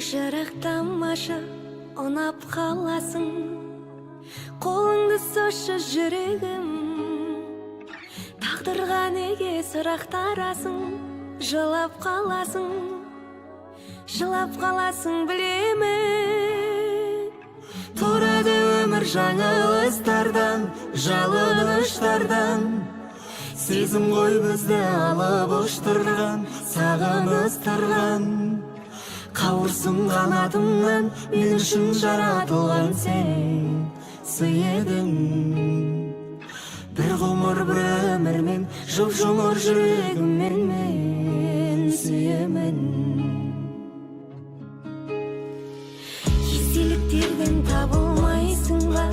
Жырақтамашы, ұнап қаласың, қолыңды созшы жүрегім. Тағдырға неге сұрақтарасың, жылап қаласың білемін. Тұрады өмір жаңылыстардан, жалыныштардан. Сезім ғой бізді алып ұштырған, сағыныстырған. Қауырсын қанатымнан, мен үшін жаратылған сен сый едің. Бір ғұмыр бір өмірмен, жұп-жұмыр жүрегіммен мен сүйемін. Естеліктерден табылмайсың ба,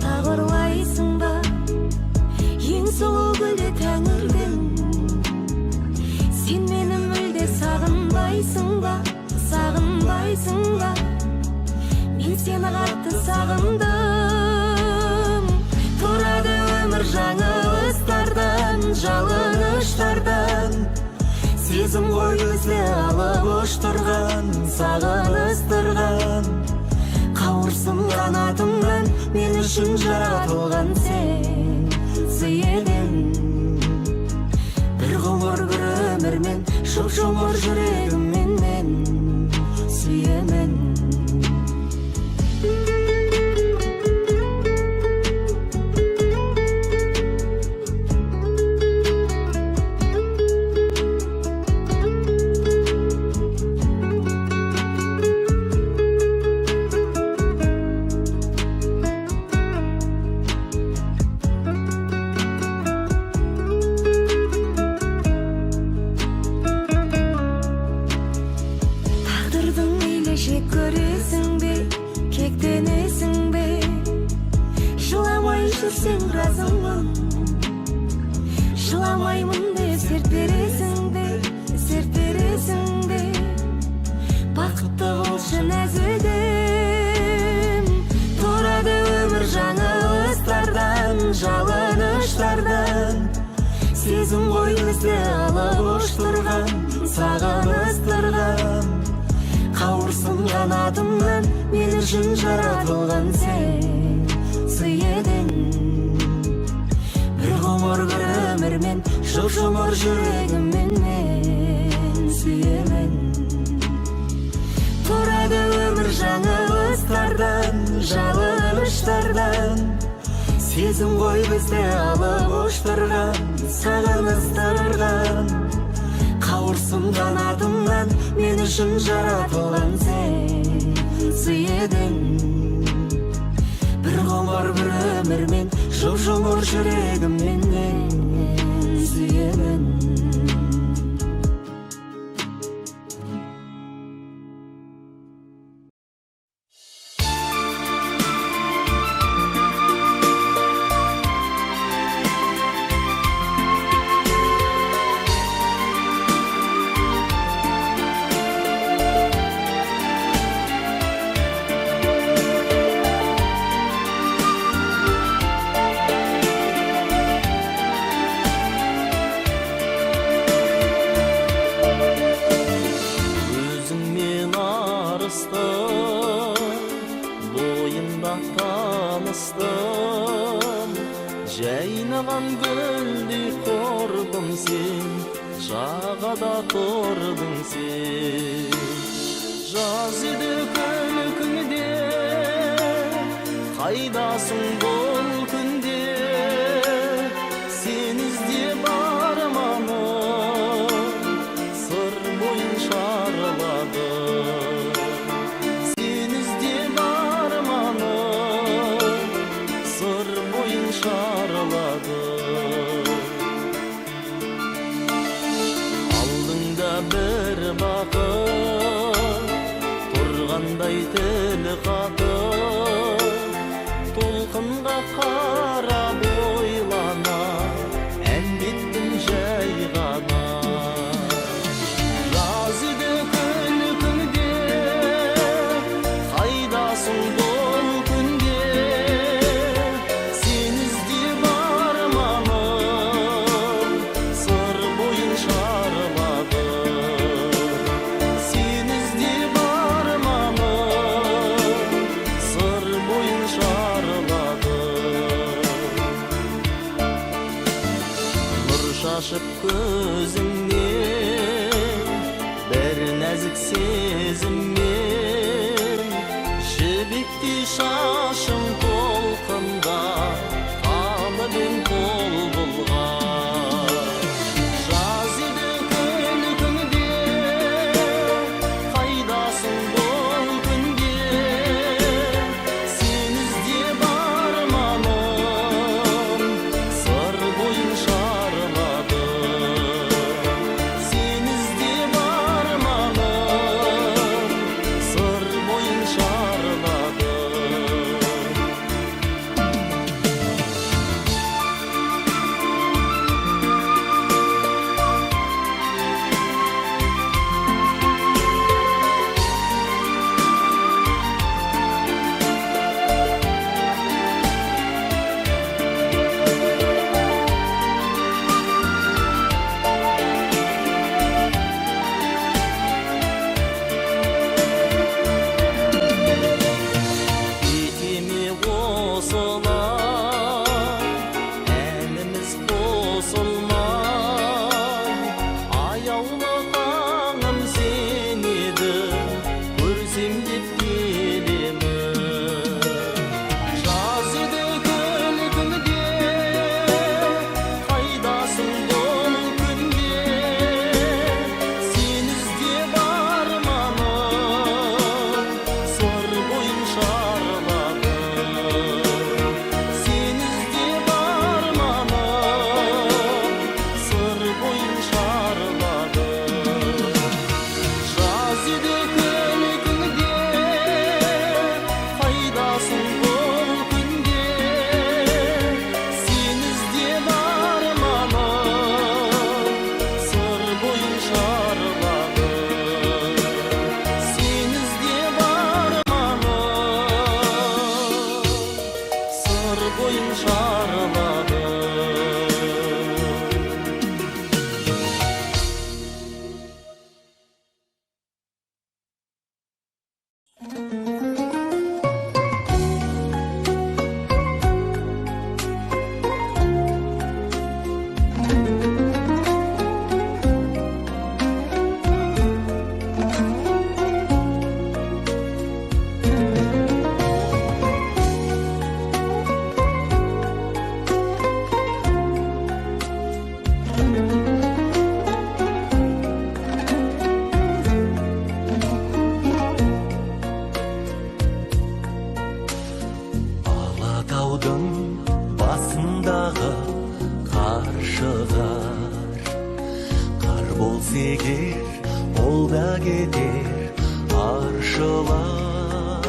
тағырлайсың ба, ең сұлу гүлді тәңірдің. Сен мені мүлде сағынбайсың ба, сағынбайсың ба, мен сені қатты сағындым. Тұрады өмір жаңылыстардан, жалыныштардан. Сезім ғой бізді алып ұштырған, сағыныстырған. Қауырсын қанатымнан, мен үшін жаратылған сен сый едің. Бір ғұмыр бір өмірмен, жұп-жұмыр жүрегіммен мен сүйемін. Көресің бе, кектенесің бе, жыламай жүрсең разымын. Жыламаймын деп серт бересің бе, бақытты болшы нәзігім. Тұрады өмір жаңылыстардан, жалыныштардан. Сезім ғой бізді алып ұштырған, сағыныстырған. Қауырсын қанатымнан, мен үшін жаратылған сен сый едің. Бір ғұмыр бір өмірмен, жұп-жұмыр жүрегіммен мен сүйемін. Тұрады өмір жаңылыстардан, жалыныштардан. Сезім ғой бізді алып ұштырған, сағыныстырған. Қауырсын қанатымнан, мен үшін жаратылған сен сый едің. Бір ғұмыр бір өмірмен, жұп-жұмыр жүрегіммен мен сүйемін. Бойында таныстым, жайнаған гүлдей қордың сен, жағада тұрдың сен. Жаз еді күні-күнде, қайдасың бұл күнде, сен іздеп арманым, сыр бойын шарладым. Алдыңда бір бақыт, тұрғандай тіл қатып, толқынға қарап ойлана, әндеттім жай ғана. segir, ol da keter arşılar.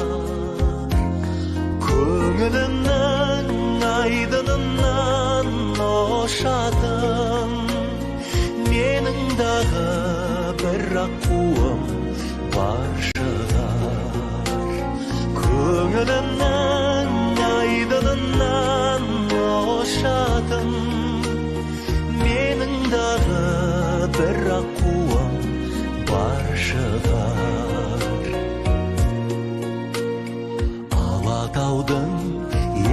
Көңілімнің айдынынан ошадым, менің дағы бір-ақ қуым бар шығар. Көңілімнің айдынынан ошадым, менің дағы бір-ақ қуым бар шығар. Алатаудың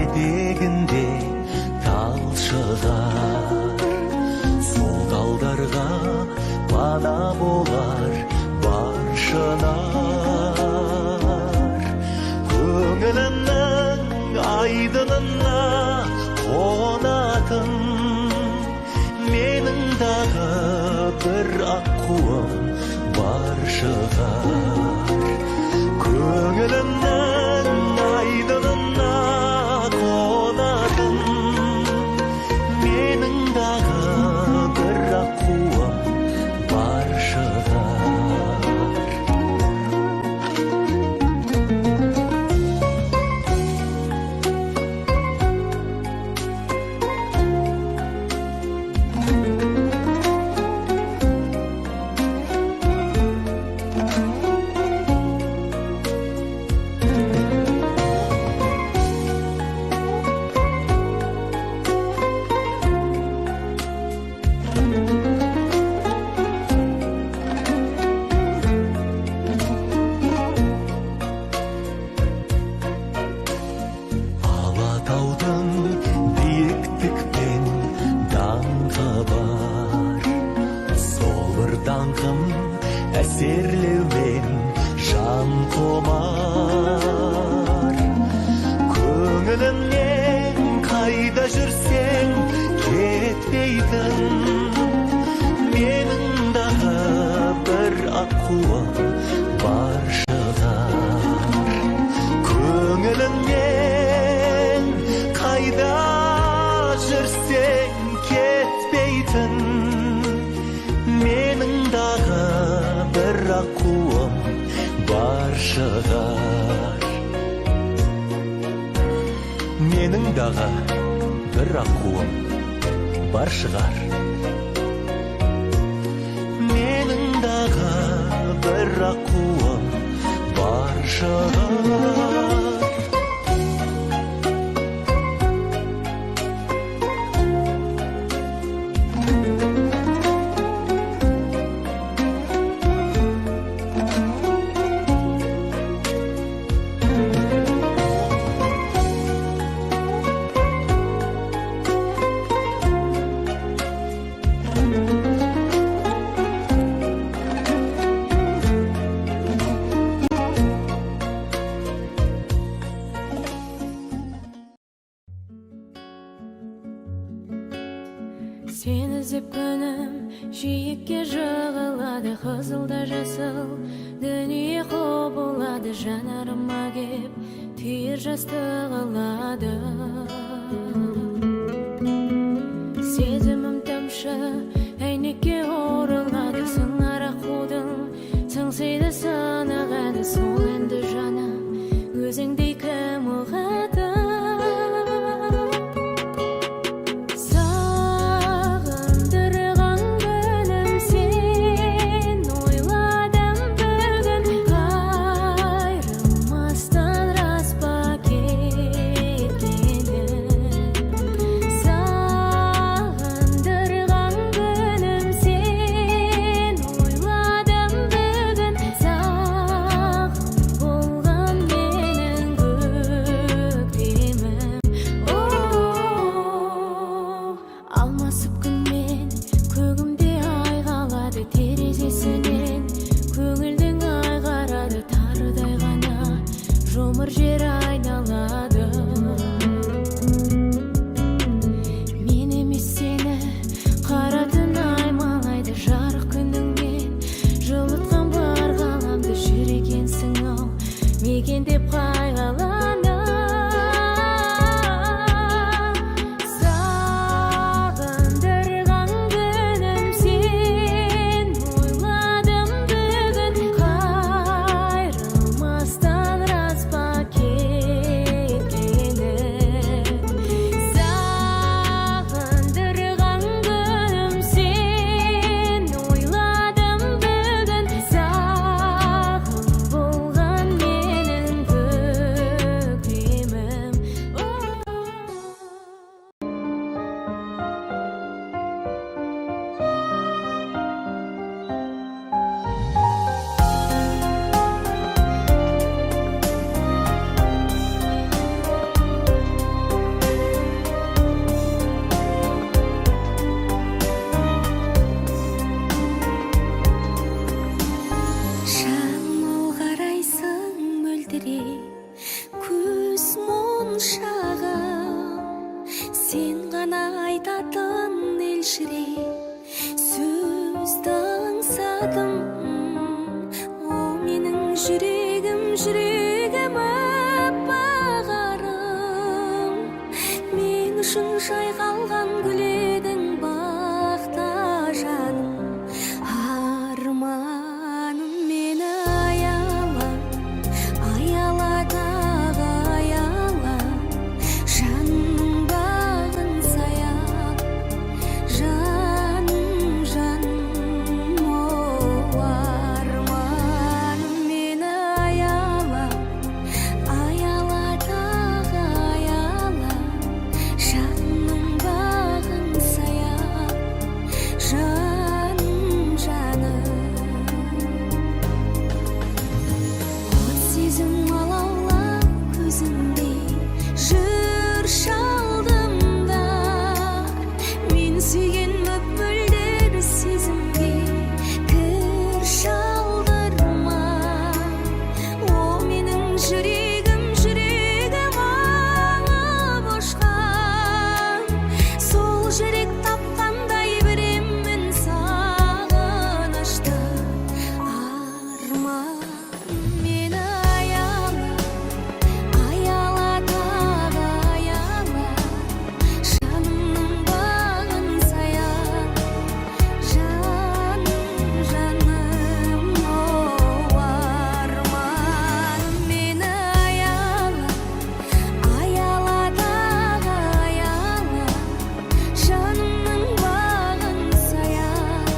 етегінде тал шығар, сол талдарға пана болар бар шынар. Көңілімнің айдынына қонатын, менің дағы бір-ақ қуым бар шығар. Көңілімнің айдынына қонатын, менің дағы бір-ақ қуым бар шығар. Алатаудың биіктікпен даңқы бар, сол бір даңқым әсерлеумен жан құмар. Көңілімнен қайда жүрсең кетпейтін, менің дағы бір-ақ қуым бар шығар. Көңілімнен қайда жүрсең кетпейтін, менің дағы бір-ақ қуым бар шығар. Менің дағы бір-ақ қуым бар шығар. Менің дағы бір-ақ қуым бар шығар. Сен іздеп күнім жиекке жығылады, қызылда жасыл дүние құбылады, жанарыма кеп түйір жас тығылады. Сезімім тамшы әйнекке орылады, сыңар аққудың сыңсиды сынығады, сол енді жаным өзіңдей кім ұғады. бақытым, о менің жүрегім, жүрегім аппағарым. Мен үшін жайқалған гүл едің бақта жаным. Арманым мені аяла, аяла тағы аяла. Жаным бағын саяп, жаным, жаным, о арманым мені аяла, аяла тағы аяла. Жаным бағын саяп, жаным, жаным. От сезім алаулап көзімде жүр шалдымда. Мен сүйген мөп-мөлдір сезімге кір шалдырма. О менің жүрегім, жүрегім алып ұшқан. Сол жүрек тапқандай біремін сағынышты. Арманым мені аяла, аяла тағы аяла. Жанымның бағын саяп, жаным, жаным, о арманым мені аяла, аяла тағы аяла. Жанымның бағын саяп,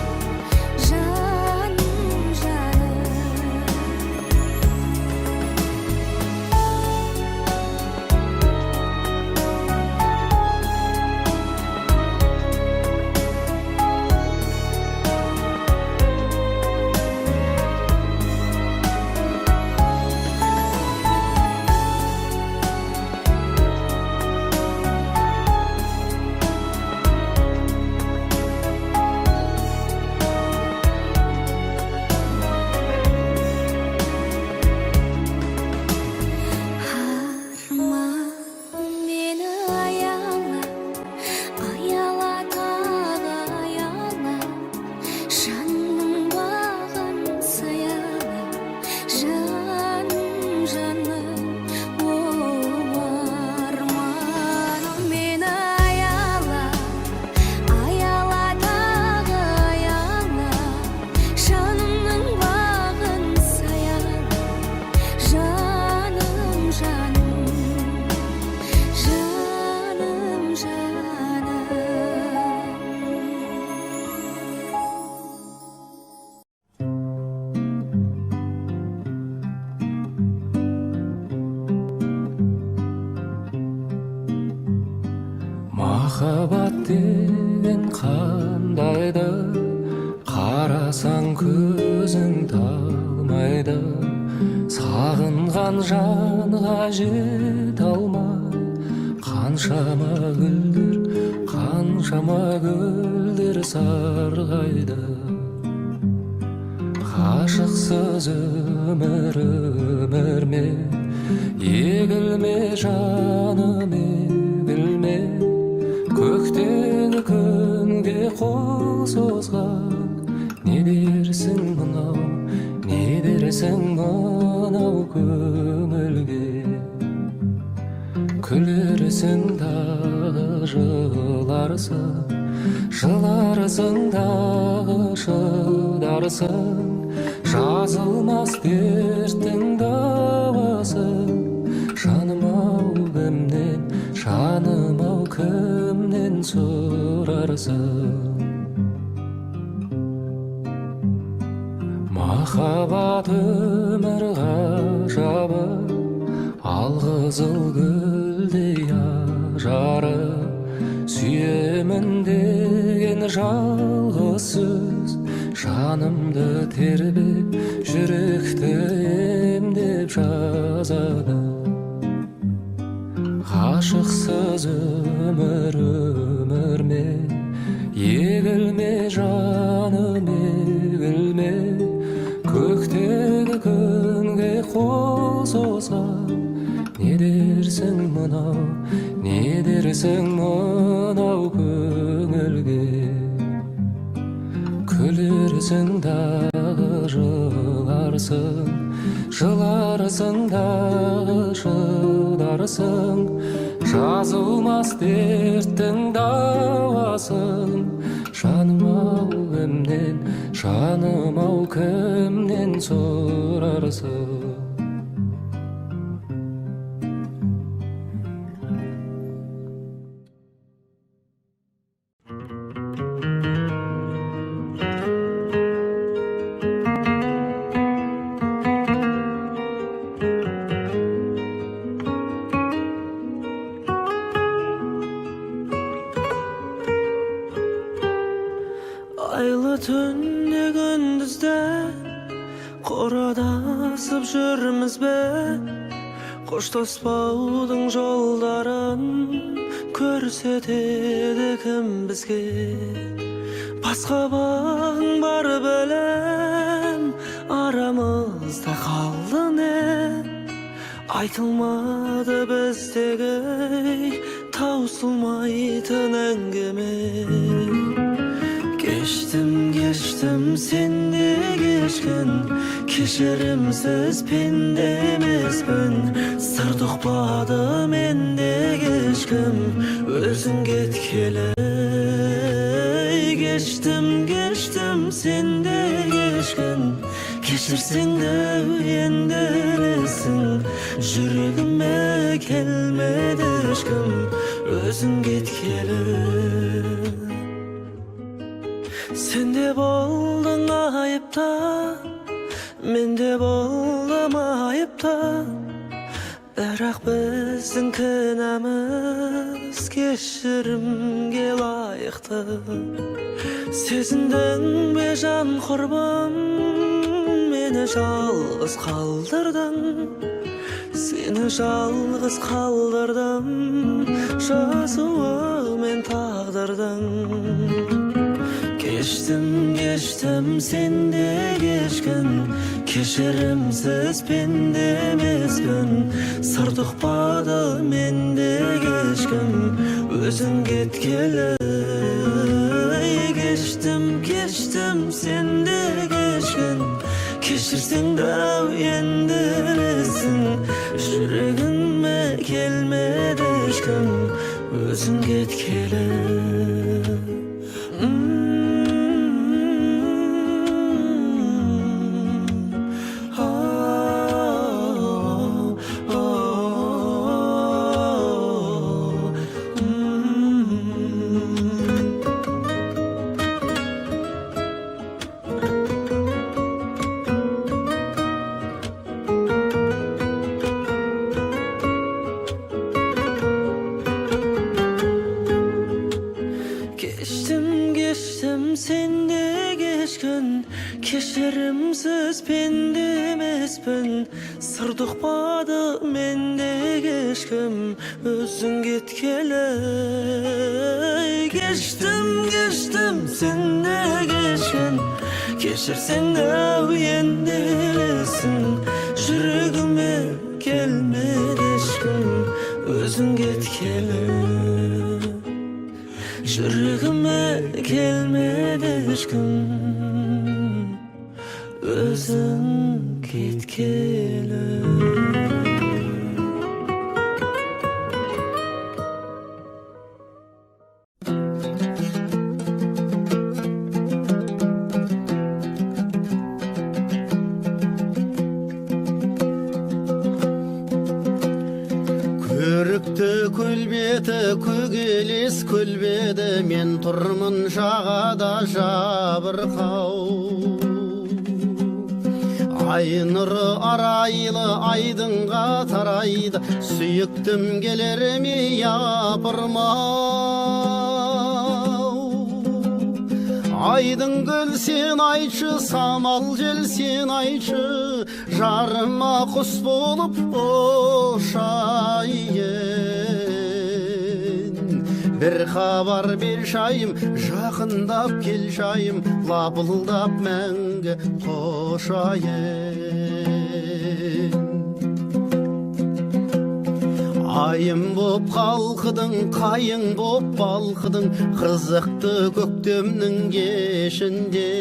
жаным, жаным. Арманым мені аяла, аяла тағы аяла. Жанымның бағын саяла, жаным, жаным, о арманым мені аяла, аяла тағы аяла. Жанымның бағын саяла, жаным, жаным, жаным, жаным. Махаббат деген қандайды, қарасаң көзің талмайды. Сағынған жанға жете алмай, қаншама гүлдер сарғайды. Ғашықсыз өмір ме, егілме жаным, егілме. Көктегі күнге қол созған, не дерсің мынау, не дерсің мынау көңілге. Күлерсің дағы жыларсың, жыларсың дағы шыдарсың. Жазылмас дерттің дауасын, жаным-ау кімнен, жаным-ау кімнен сұрарсың. Махаббат өмір ғажабы, алқызыл гүлдей ажары. Сүйемін деген жалғыз сөз, жанымды тербеп, жүректі емдеп жазады. Ғашықсыз өмір ме, егілме жаным, егілме. Көктегі күнге қол созған, не дерсің мынау, не дерсің мынау көңілге. Күлерсің да жыларсың, жыларсың дағы шыдарсың, жазылмас дерттің дауасын. Жаным-ау кімнен, жаным-ау кімнен сұрарсың? Айлы түнде күндізде қорадасып жүрміз бе? Қоштаспаудың жолдарын көрсетеді кім бізге? Басқа бағың бар білем, арамызда қалды не? Айтылмады біздегі таусылмайтын әңгіме. Geçtim sen de geçkin, keşirimsiz pende emesmin. Sır dokpadı men de geçkim, özün getkele. Geçtim sen de geçkin, keşirsen de uyendelesin. Yüreğime gelmedi aşkım, özün getkele. Sen de boldun ayıpta, men de boldum ayıpta. Birak bizдің kınamız keşirimge layıktı. Sezindim be can kurban, meni жалғыз kaldırdın. Seni жалғыз kaldırdım, жазуы мен тағдырдың. Geçtim sen de geçkin, keşirimsiz pende emesmin. Sır dokpadı men de geçkim, özün getkele. Geçtim sen de geçkin, keşirsen de uyendelesin. Yüreğime gelmedi aşkım, özün getkele. Geçtim sen de geçkin, keşirimsiz pende emesmin. Sır dokpadı men de geçkim, özün getkele. Geçtim sen de geçkin, keşirsen de uyendelesin. Yüreğime gelmedi aşkım, özün getkele. Yüreğime gelmedi aşkım, özün getkele. Көрікті көлбеті көгелес көлбеді, мен тұрмын жағада жабырқау. Ай нұры арайлы айдынға тарайды, сүйіктім келер ме япырмау. Айдың гүл сен айтшы, самал жел сен айтшы, жарыма құс болып ұшайын. Bir xabar bir şayım, жақындап кел шайым, лапылдап мәңгі қошайын. Айым боп қалқыдың, қайың боп балқыдың, қызықты көктемнің кешінде.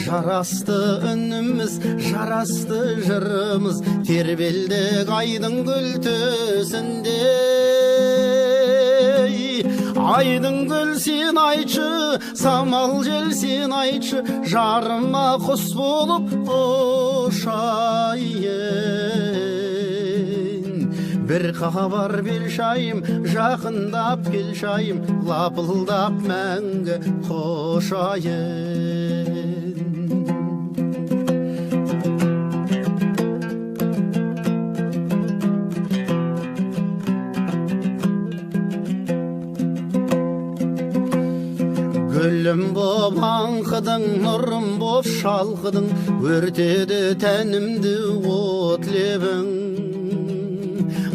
жарасты үніміз, жарасты жырымыз, тербелдік айдың күлтесінде. Айдың гүл сен айтшы, самал жел сен айтшы, жарыма құс болып ұшайын. Bir хабар бер шайым, жақындап кел шайым, лапылдап мәңгі қошайын. Gülüm boп аңқыдың, нұрым боп шалқыдың, өртеді тәнімді от лебің.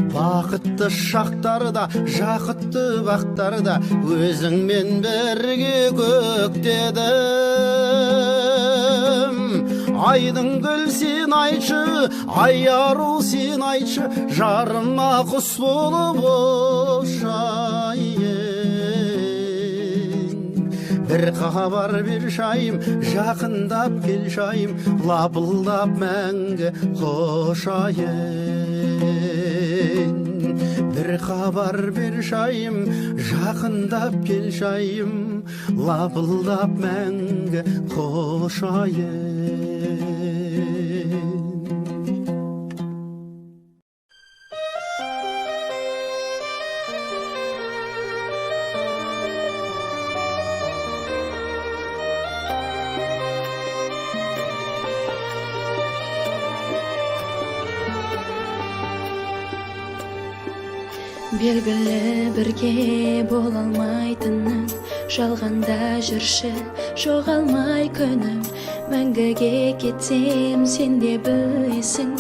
Бақытты шақтарда, жақытты бақтарда, өзіңмен бірге көктедім. Айдың гүл сен айтшы, ай ару сен айтшы, жарыма құс болып ұшайын. Bir хабар бер шайым, жақындап кел шайым, лапылдап мәңгі қошайын. Bir хабар бер шайым, жақындап кел шайым, лапылдап мәңгі қошайын. Белгілі бірге бола алмайтыным, жалғанда жүрші жоғалмай күнім. Мәңгіге кетсем сен де білесің,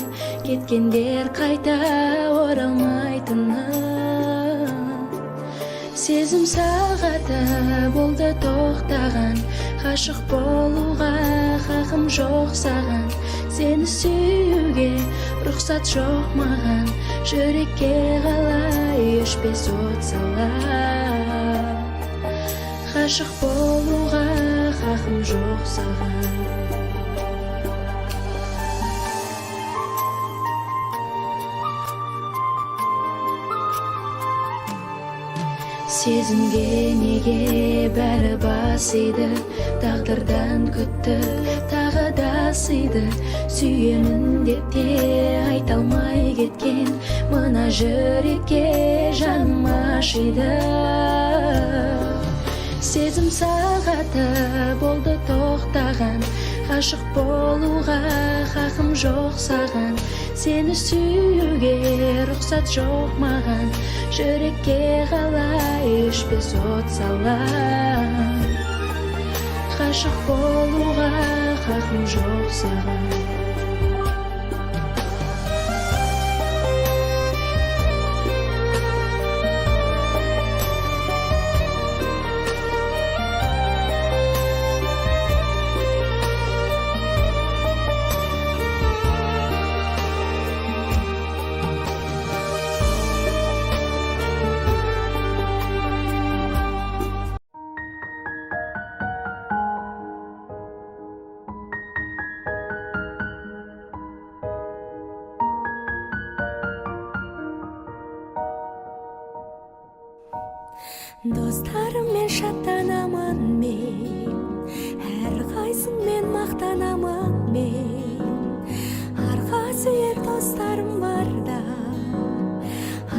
кеткендер қайта оралмайтыным. Сезім сағаты болды тоқтаған, ғашық болуға хақым жоқ саған. Сені сүюге рұқсат жоқ маған, жүрекке қалай өшпес от салар. Ғашық болуға хақым жоқ саған. Сезімге неге бәрі басиды, тағдырдан күтті тағы да сыйды. Сүйемін деп те айта алмай кеткен, мына жүрекке жаным ашиды. Сезім сағаты болды тоқтаған, ғашық болуға хақым жоқ саған. Сені сүюге рұқсат жоқ маған, жүрекке қалай өшпес от салар. Ғашық болуға хақым жоқ саған. Достарыммен шаттанамын мен, әрқайсыңмен мақтанамын мен. Арқа сүйер достарым барда,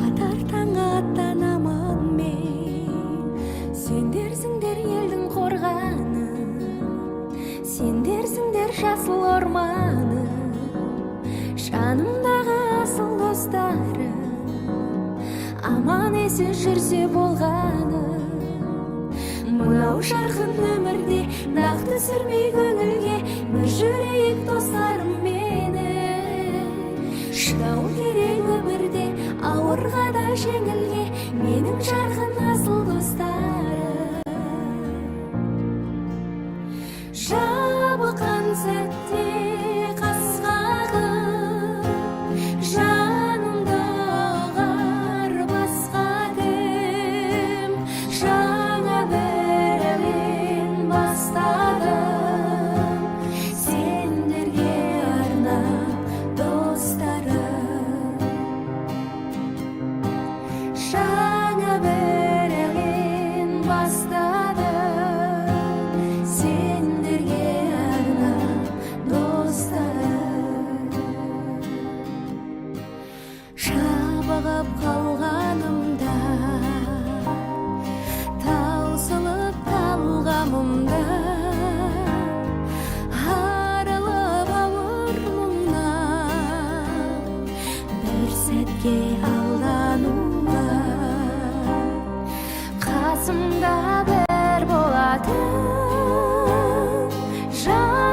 атар таңға аттанамын мен. Сендерсіңдер елдің қорғаны, сендерсіңдер жасыл орманы, жанымдағы асыл достарым, аман есен жүрсе болғаны. Мынау жарқын өмірде дақ түсірмей көңілге, бір жүрейік достарым мені. Шыдау керек өмірде ауырға да жеңілге, менің жарқын асыл достарым. Жабыққан сәтте қас қағып, жанымды ұғар басқа кім. Жаңа бір әлем бастадым,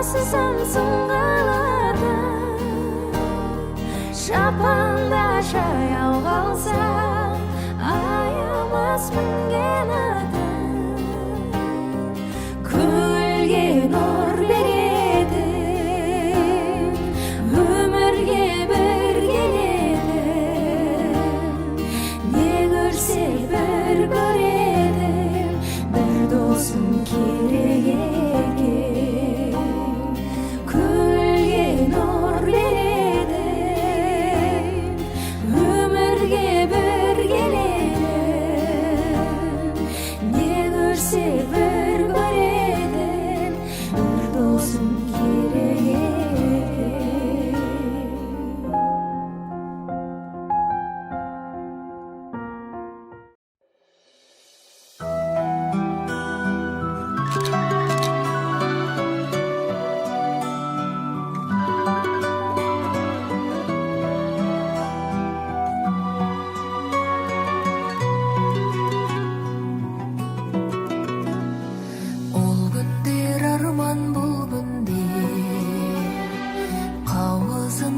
Samsun kalada Şapanda şayao kalsa Ayamasmın genada Külge nur beredim Ömürge bir geledim Ne görsek bir göredim Bir dostum kerek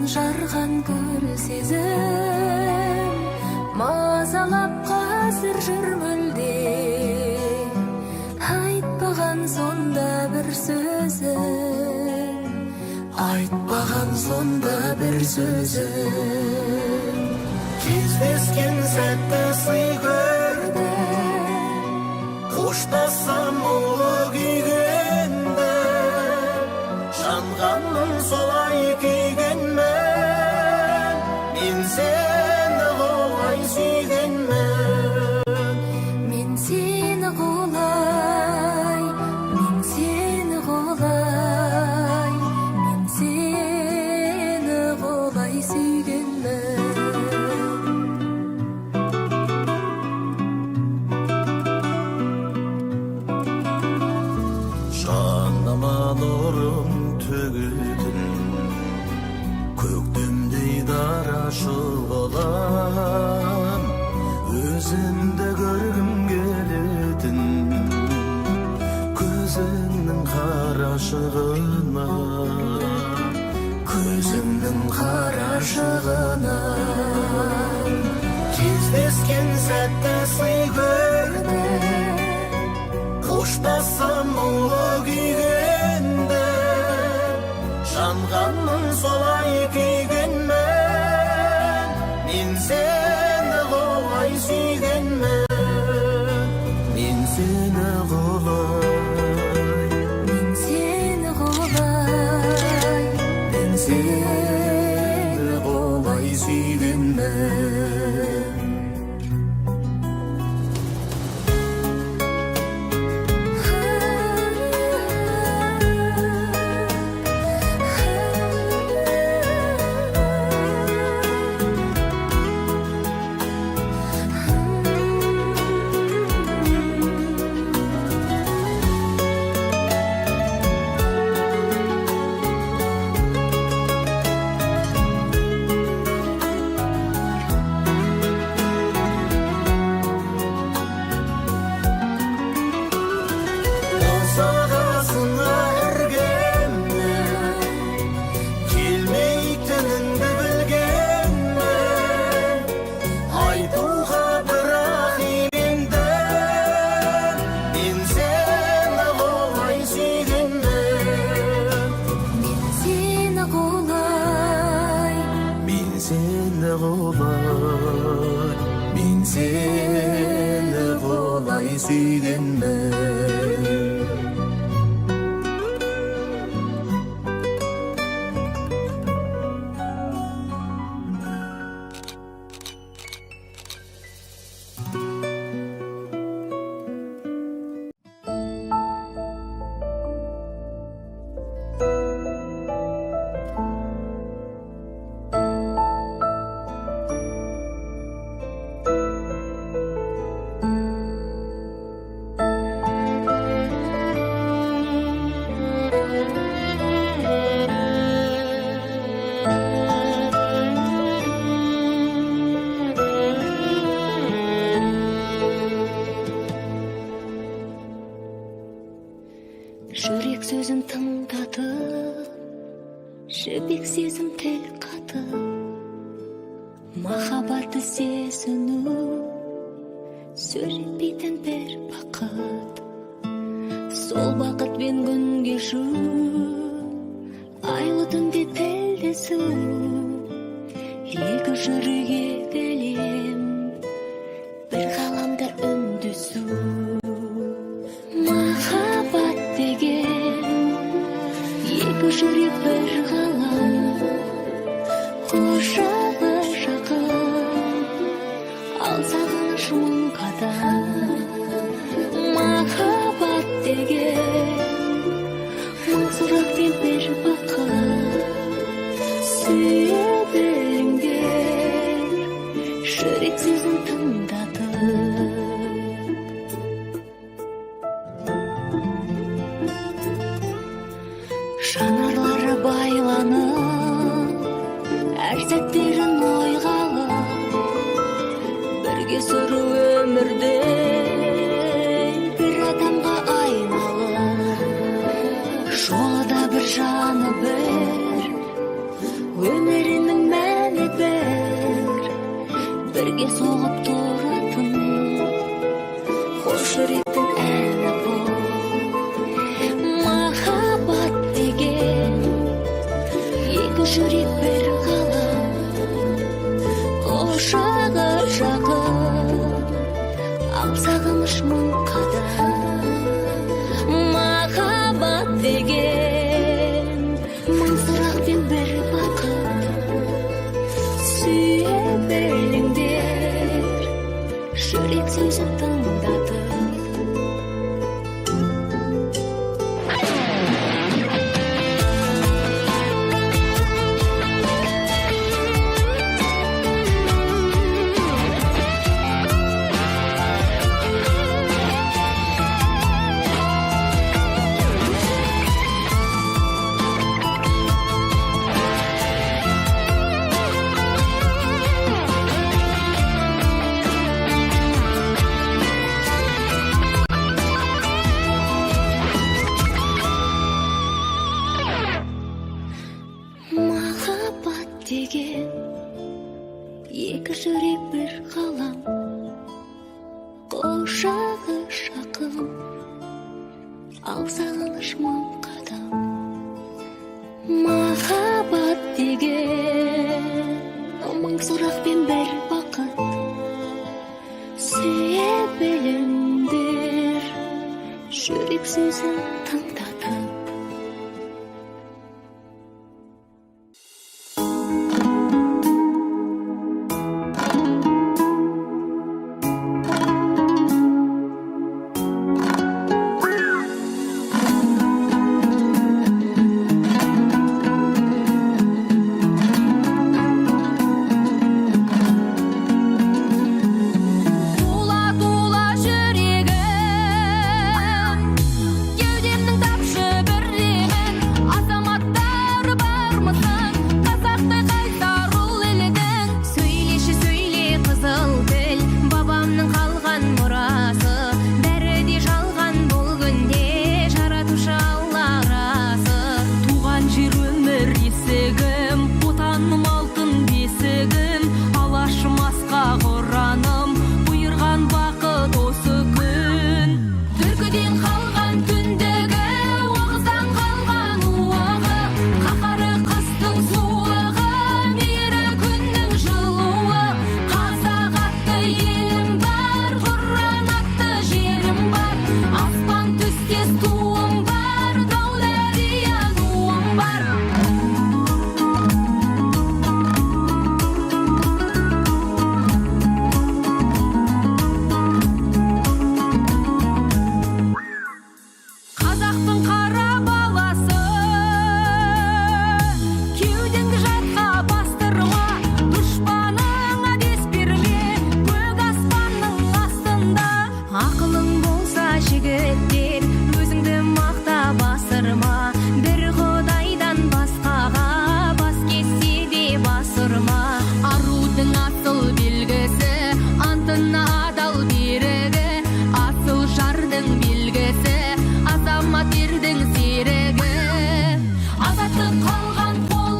жарған гүл сезім мазалап қазір жүр мүлде айтпаған сонда бір сөзін айтпаған сонда бір сөзін Кездескен сәтті сый көрді Қоштассам ұлы күйгенді Жанғанның солай күйгенмен Мен сені қолай сүйгенмен Мен сені қолай Мен сені қолай Мен сені қолай сүйгенмен Жаныма нұрым төгетін Көктемдей дарашып алам Өзіңді көргім келетін Көзіңнің қарашығына Көзіңнің қарашығына Кездескен сәтті сый көрді Қоштассам ұлы күйгенді Жанғанның солай күйгенмен Мен сені қолай сүйгенмен Мен сені қолай Мен сені қолай Мен сені қолай сүйгенмен Мен сені қолай сүйгенмен жібек сезім тіл қаты, махаббатты сезіну сөйлетпейтін бір бақыт. Сол бақытпен күн кешу, айлы түнде тілдесу, екі жүрек екі әлем, бір ғаламда үндесу. Махаббат деген екі жүрек бір ғалам, құшағы жақын, ал сағыныш мың қадам. Махаббат деген мың сұрақ пен бір бақыт, сүйе біліңдер жүрек сезім тыңдатып. Жанарлары байланып, әр сәттерін ойға алып, бірге сүру өмірде бір адамға айналып. Жолда бір жаны бір, өмірінің мәні бір, бірге соғып тұратын қос жүректің әні бұл. Махаббат деген екі жүрек бір ғалам, құшағы жақын, ал сағыныш мың қадам. Махаббат деген мың сұрақ пен бір бақыт, сүйе біліңдер жүрек сезім тыңдатып. Махаббат деген екі жүрек бір ғалам, құшағы жақын, ал сағыныш мың қадам. Махаббат деген мың сұрақ пен бір бақыт, сүйе біліңдер жүрек сөзін тыңдатып. Азаттық қалған қол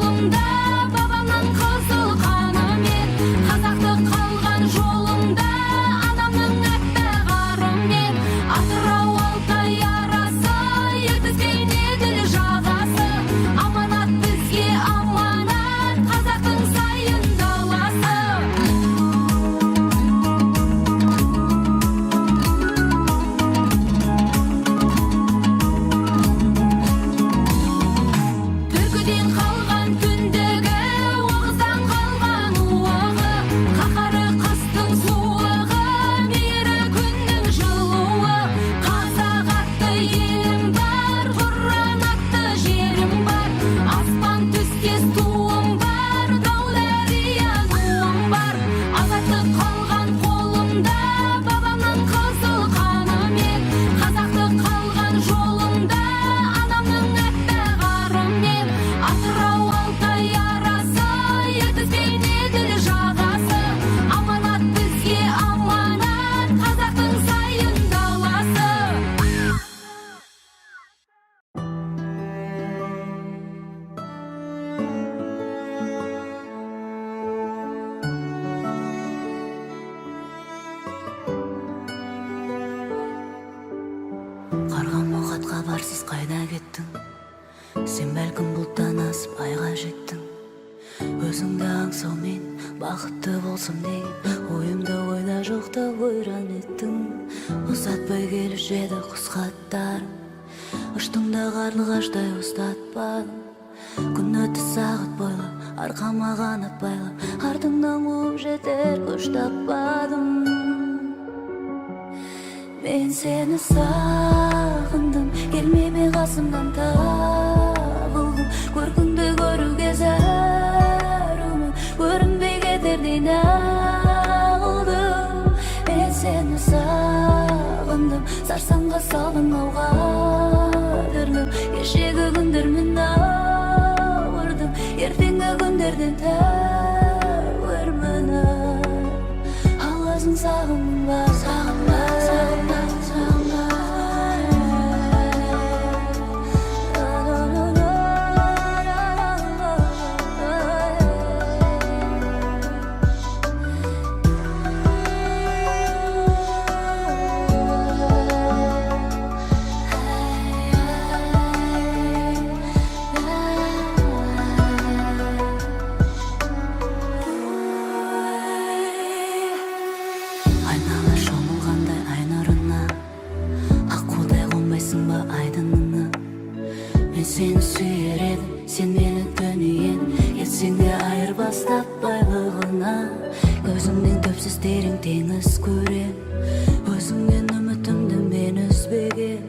Көзіңді аңсау мен бақытты болсам деген ойымда ойда жоқта ойран еттің. Ұзатпай келуші еді құс хаттарың, ұштыңда қарлығаштай ұстатпадым. Күн өтті сағат бойлап, арқама қанат байлап, артыңнан қуып жетер күш таппадым. Мен сені сағындым, келмеме қасымнан табылдым. Көркіңді көруге зәрумін, көрінбей кетердей нағылдым. Мен сені сағындым, сарсаңға салдың ауға дүрлім. Кешегі күндермен ауырдым, ертеңгі күндерден тәуірмін. Аласың сағынба, сағынба, сағынба, сағынба. Айнала шомылғандай ай нұрына, аққудай қонбайсың ба айдынына. Мен сені сүйер едім, сен мені дүниен, ертсең де айырбас таппайлығына. Көзіңнен төпсіз терең теңіз көрем, өзіңнен үмітімді мен үзбеген.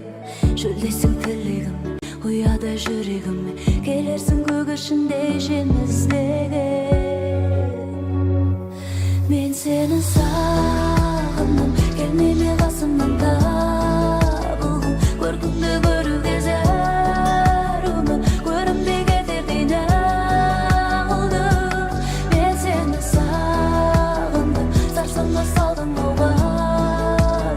Шөлдейсің тілегім, ұядай жүрегіме, келерсің көк ішінде жем іздеген. Мен сені сағындым, келмеме қасымнан табылдым. Көркіңді көруге зәрумін, көрінбей кетердей нағылдым. Мен сені сағындым, сарсаңға салдың ауға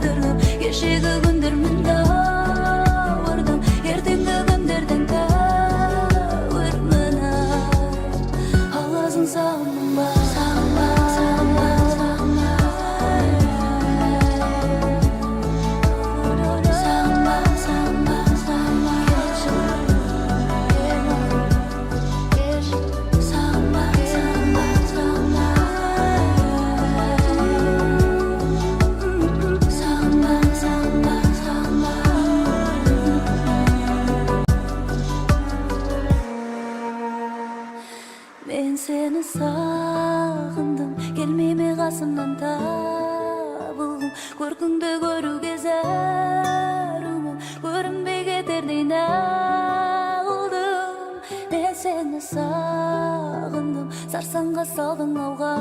дүрлім. Кешегі күндермен ауырдым, ертеңгі күндерден тәуірмін. Аласың сағынба, сағынба, сағынба, сағынба. Сағынба, сағынба, сағынба. Сағынба, сағынба, сағынба. Сағынба, сағынба, сағынба. Мен сені сағындым, келмеме қасымнан табылдым. Көркіңді көруге зәрумін, көрінбей кетердей нағылдым. Мен сені сағындым, сарсаңға салдың ауға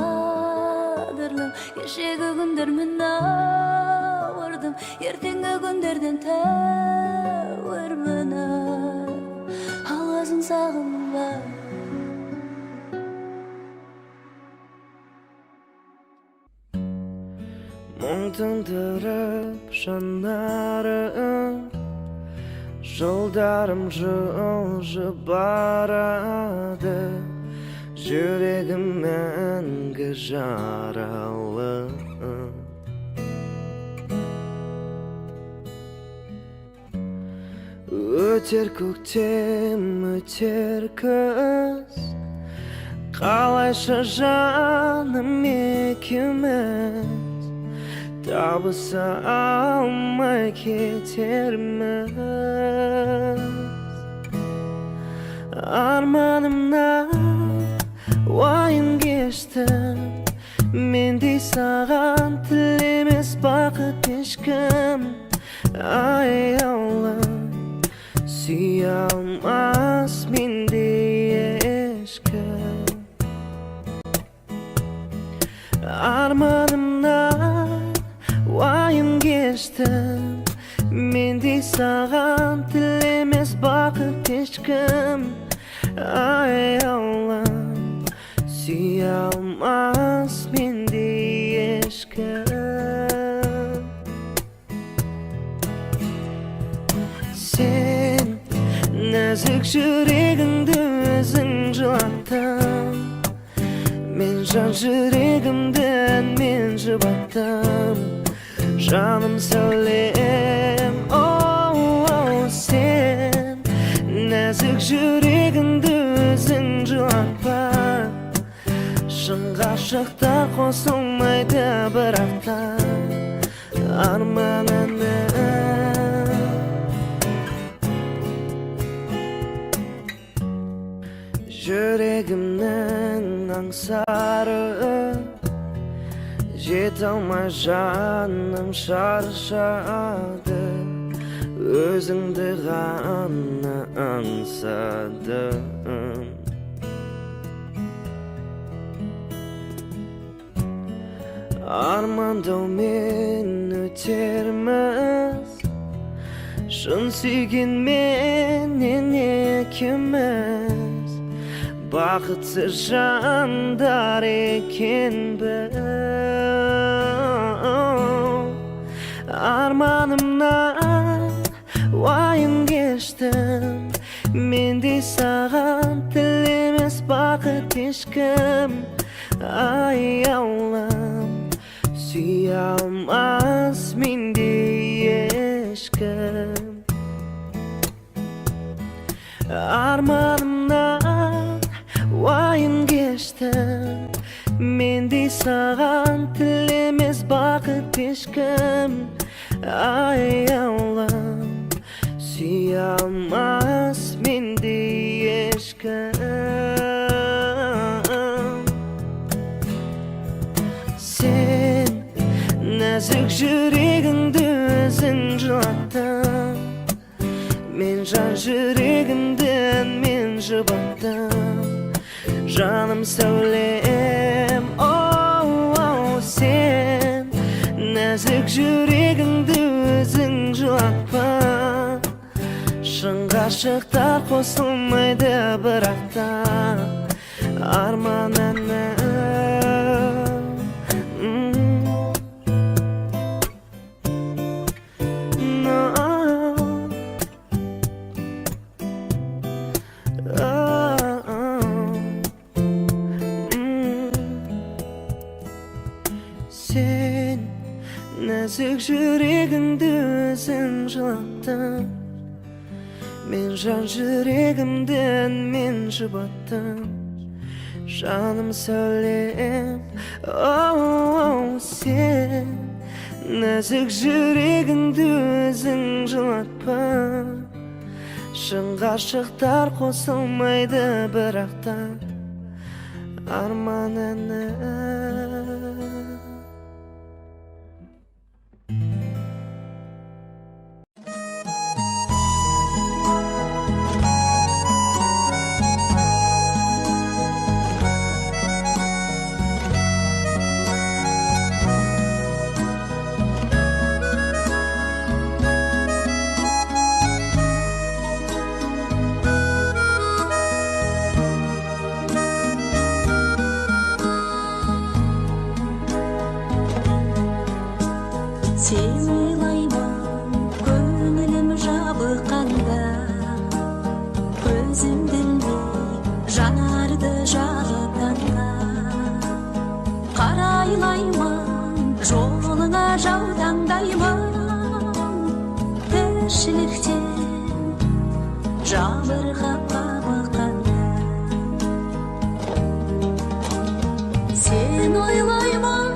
дүрлім. Кешегі күндермен ауырдым, ертеңгі күндерден тәуірмін. Аласың сағынба. Мұң тындырып жанарым, жолдарым жылжып барады. Жүрегім мәңгі жаралы. Өтер көктем, өтер күз, қалайша жаным екеуміз табыса алмай кетерміз. Арманымнан уайым кештім, мендей саған тілемес бақыт ешкім. Аяулым, сүйе алмас мендей ешкім. Арманымнан уайым кештім, мендей саған тілемес бақыт ешкім. Аяулым, сүйе алмас мендей ешкім. Сен нәзік жүрегіңді өзің жылаттың, мен жан жүрегімді мен жұбаттым. Жаным сәулем, сен нәзік жүрегіңді өзің жылатпа, Шын ғашықтар қосылмайды бірақта арманына. Жүрегімнің аңсары жете алмай жаным шаршады, өзіңді ғана аңсадым. Армандаумен өтерміз, шын сүйгенменен екеуміз, бақытсыз жандар екенбіз. Арманымнан уайым кештім, мен де саған тілемес бақыт ешкім. Аяулым, сүйе алмас менде ешкім. Арманымнан уайым кештім, мен де саған тілемес бақыт ешкім. Аяулым, сүйе алмас менде ешкім. Сен нәзік жүрегіңді өзің жылаттың, мен жан жүрегімді мен жұбаттым. Жаным сәулем, оу, сен нәзік жүрегіңді өзің жылатпа. Шын ғашықтар қосылмайды бірақта арманына. Сен нәзік жүрегіңді өзің жылаттың, мен жан жүрегімді мен жұбаттым. Жаным сәулем, оу, сен нәзік жүрегіңді өзің жылатпа. Шын ғашықтар қосылмайды бірақта арманына. Сен ойлаймын көңілім жабыққанда, көзім білмей жанарды жағып таңға. Қарайлаймын жолыңа жаутаңдаймын, тіршіліктен жабырқап қабыққанда. Сен ойлаймын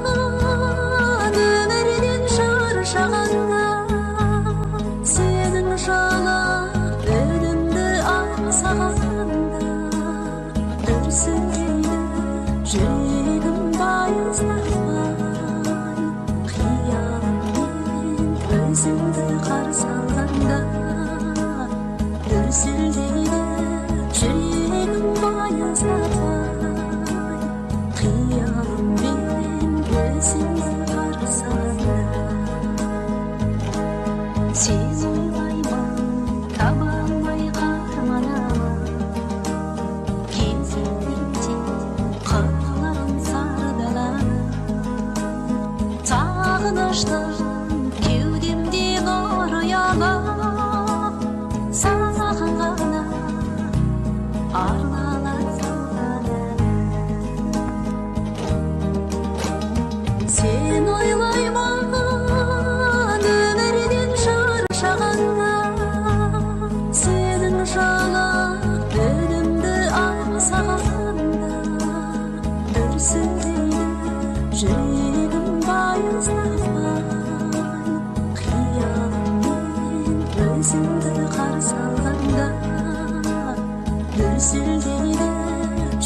сенің жала үнімді аңсағанда, дүрсілдейді жүрегім байызламай. Қиялыммен өзіңді қарсы алғанда, дүрсілдейді жүрегім байызламай. Қиялыммен өзіңді қарсы алғанда. Сен ойлаймын, таба алмай қарманамын, кезіңде қаларым сары даланы.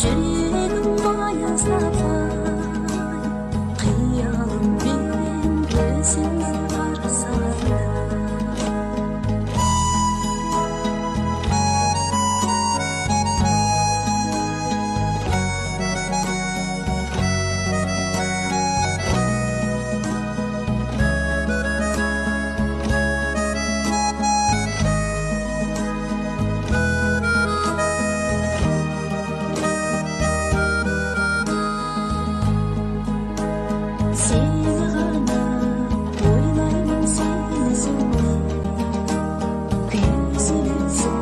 жүрегім баяздапай қиялыммен өзіңді қарсы алды. Seni ғана ойлаймын, сені сөйлеп күйзелсем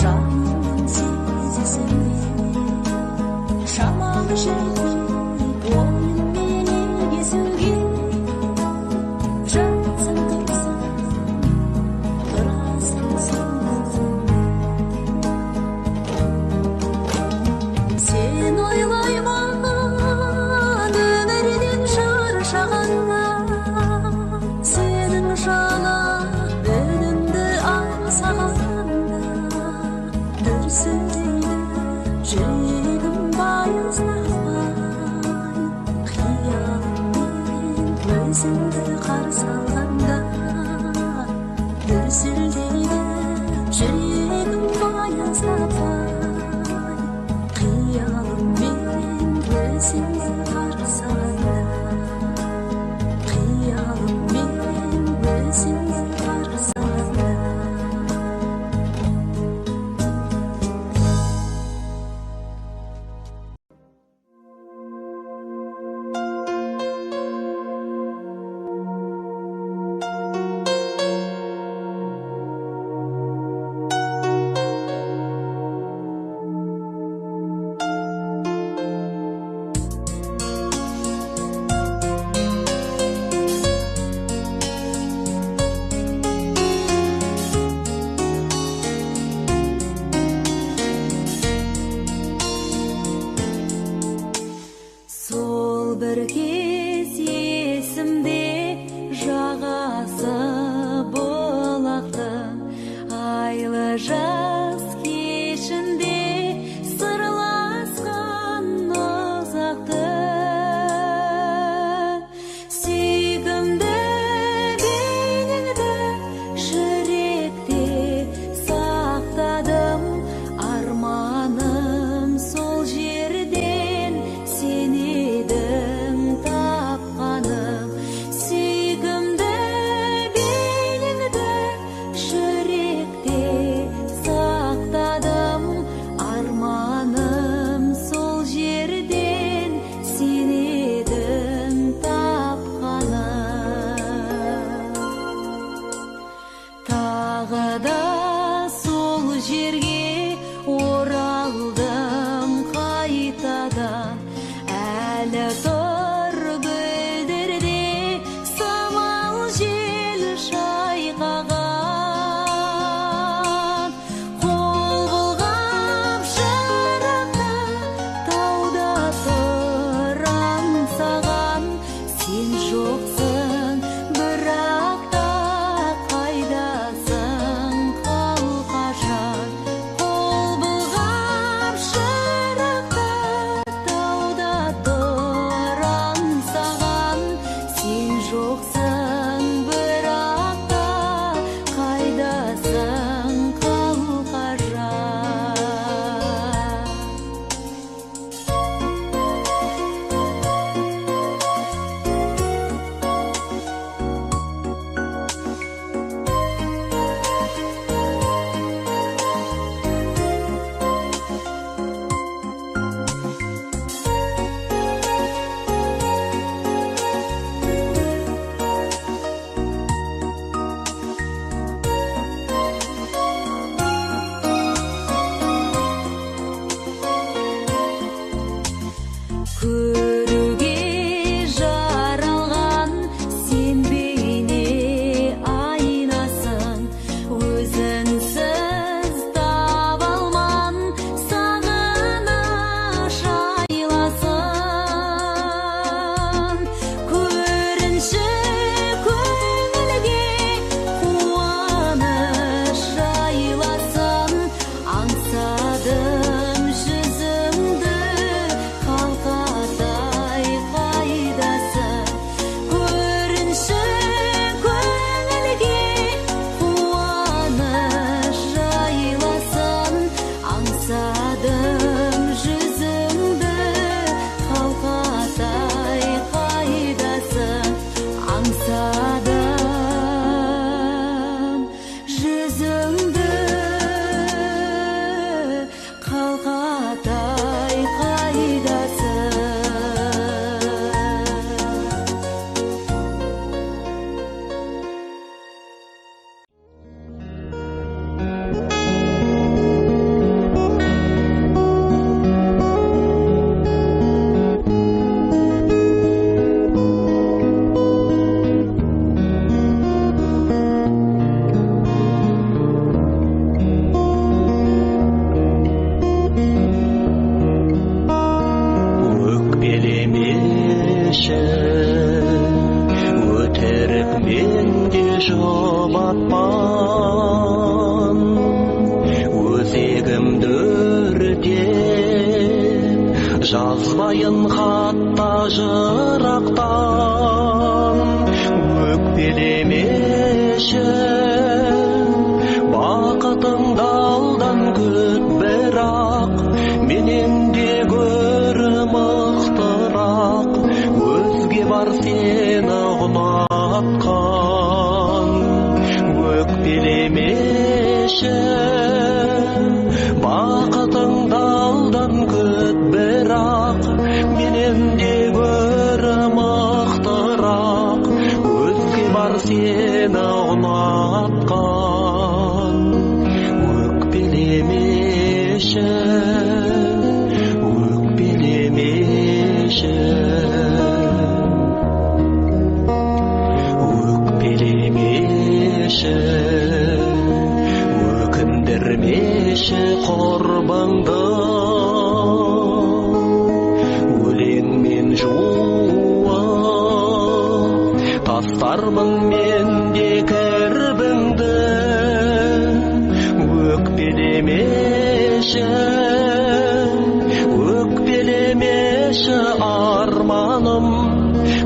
жанымның сезесің. Шамалы жетпей ойыммен егесуге жатсам тұрсам тұрасың сен ойлаймын өмірден шаршағанда сенің жалап үніңді аңсағанда дүрсілдейді жүрегім баяздапай қиялыммен өзіңді қарсы алғанда дүрсілдейді жүрегім баяздапай қиялыммен өзіңді қарсы алғанда қиялыммен өзіңді қарсы алғанда. Сол бір кез есімде жағасы бұлақтың айлы жаз кешінде сырласқан ұзақты сүйкімді бейнеңді жүректе сақтадым. Арманым сол жерден сен едің жазбайын хатта жырақтан өкпелемеші бақытыңды алдан күт бірақ менен де гөрі мықтырақ өзге бар сені ұнатқан өкпелемеші бақытыңды алдан күт бірақ менен де гөрі мықтырақ өзге бар сені ұнатқан өкпелемеші өкпелемеші өкпелемеші өкіндірмеші құрбыңды өлеңмен жуып тастармын мен де кірбіңді өкпелемеші өкпелемеші арманым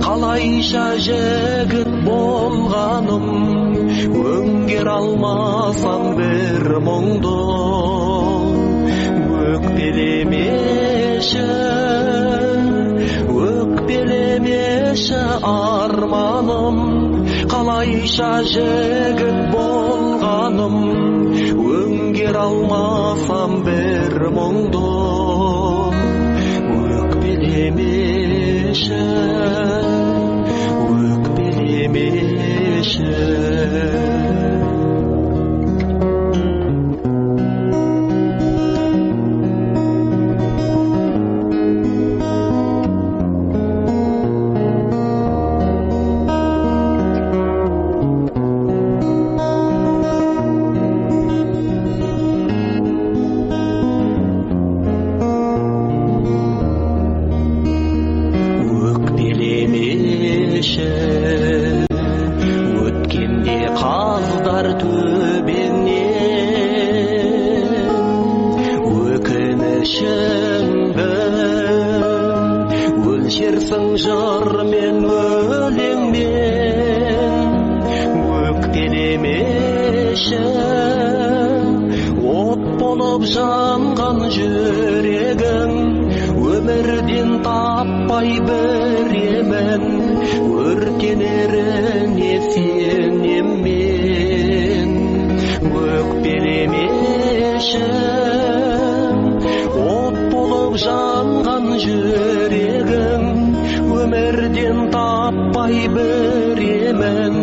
қалайша жігіт болғаным өңгер алмасам бір мұңды өкпелемеші өкпелемеші арманым қалайша жігіт болғаным өңгер алмасам бір мұңды өкпелемеші өкпелемеші өткенде қаздар төбеңнен өкінішіңді өлшерсің жырмен өлеңмен өкпелемеші от болып жанған жүрегің өмірден таппай біремен өртенеріне сенем мен өкпелемеші от болып жанған жүрегім өмірден таппай біремен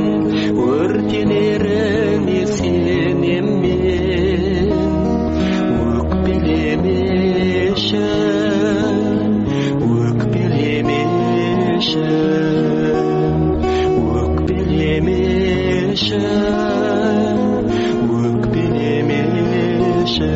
өртенеріне сенем мен өкпелемеші өкпелемеші өкпелемеші өкпелемеші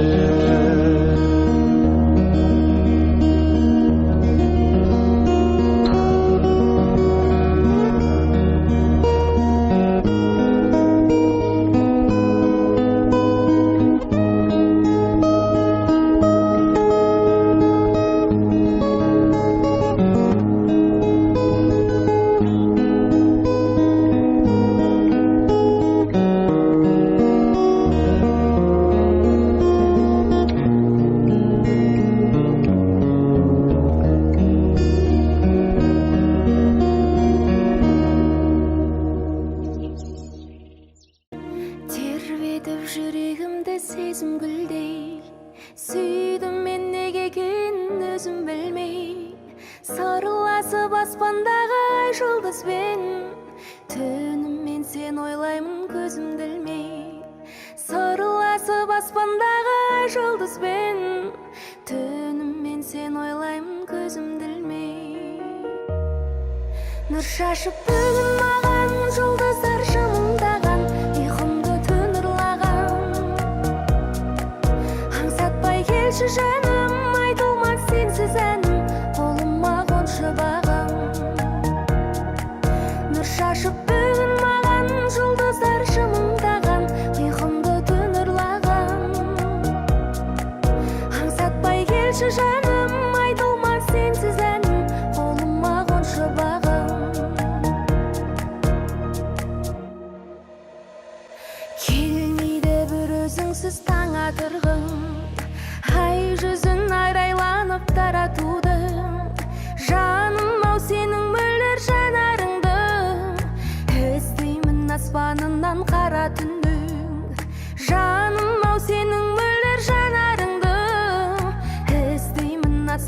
тербетіп жүрегімді сезім гүлдей сүйдім мен неге екенін өзім білмей сарыласып аспандағы ай жұлдызбен түнімен сен ойлаймын көзімді ілмей сарыласып аспандағы ай жұлдызбен түнімен сен ойлаймын көзімді ілмей нұр шашып бүгін маған жұлдыздар жымыңдаған ұйқымды түн ұрлаған аңсатпай келші жаным айтылмас сенсіз әнім қолыма қоншы бағым нұр шашып бүгін маған жұлдыздар жымыңдаған ұйқымды түн ұрлаған аңсатпай келші жаным айтылмас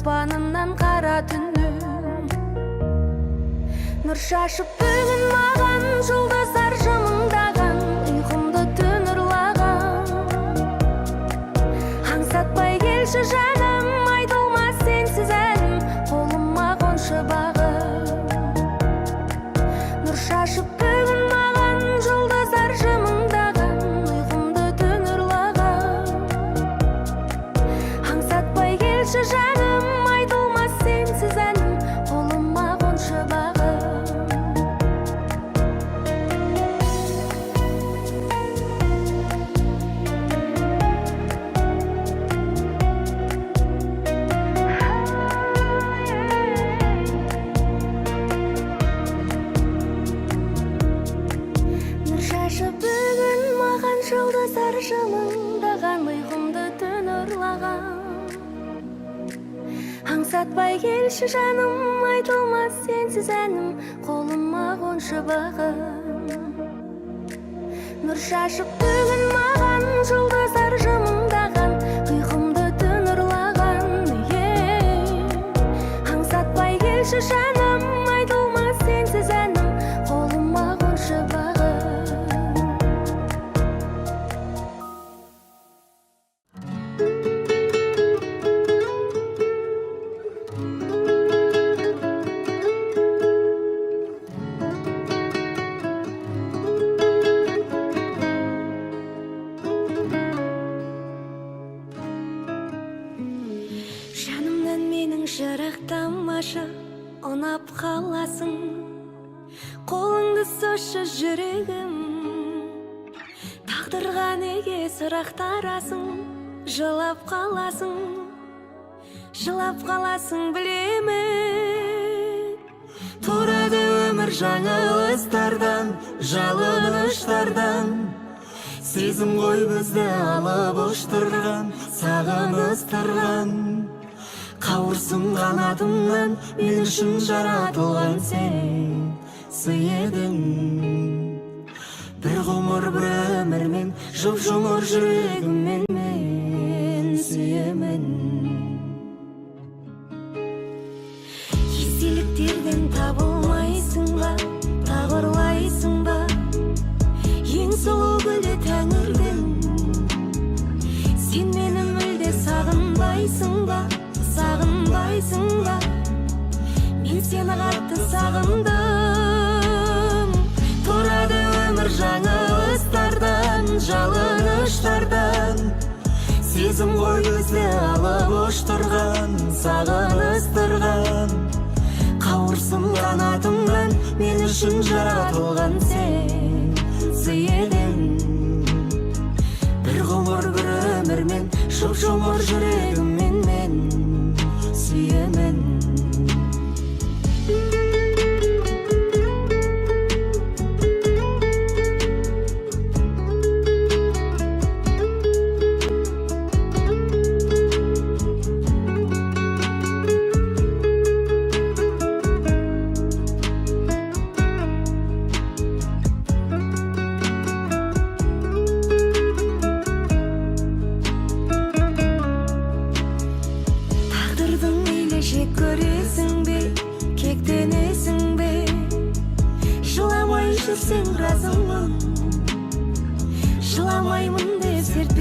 аспанынан қара түннің нұр шашып бүгін маған жұлдыздар жымыңдаған ұйқымды түн ұрлаған аңсатпай келші жаным айтылмас сенсіз әнім қолыма қоншы бағым нұр шашып бүгін маған жұлдыздар жымыңдаған ұйқымды түн ұрлаған аңсатпай келші жаным айтылмас сенсіз әнім қолыма қоншы бағым бүгін маған жұлдыздар жымыңдаған ұйқымды түн ұрлаған аңсатпай келші жаным айтылмас сенсіз әнім қолыма қоншы бағым нұр шашып бүгін маған жұлдыздар жымыңдаған ұйқымды түн ұрлаған аңсатпай келші жаным айтылмас сенсіз әнім қолыма қоншы бағым жанымнан менің жырақтамашы ұнап қаласың қолыңды созшы жүрегім тағдырға неге сұрақтарасың жылап қаласың білемін тұрады өмір жаңылыстардан жалыныштардан сезім ғой бізді алып ұштырған сағыныстырған қауырсын қанатымнан мен үшін жаратылған сен сый едің бір ғұмыр бір өмірмен жұп жұмыр жүрегіммен мен сүйемін естеліктерден табылмайсың ба тағырлайсың ба ең сұлу гүлі тәңірдің сен мені мүлде сағынбайсың ба мен сені қатты сағындым тұрады өмір жаңылыстардан жалыныштардан сезім ғой бізді алып ұштырған сағыныстырған қауырсын қанатымнан мен үшін жаратылған сен сый едің бір ғұмыр бір өмірмен жұп жұмыр жүрегіммен мен сүйемін көресің бе кектенесің бе жыламай жүрсең разымын жыламаймын деп серт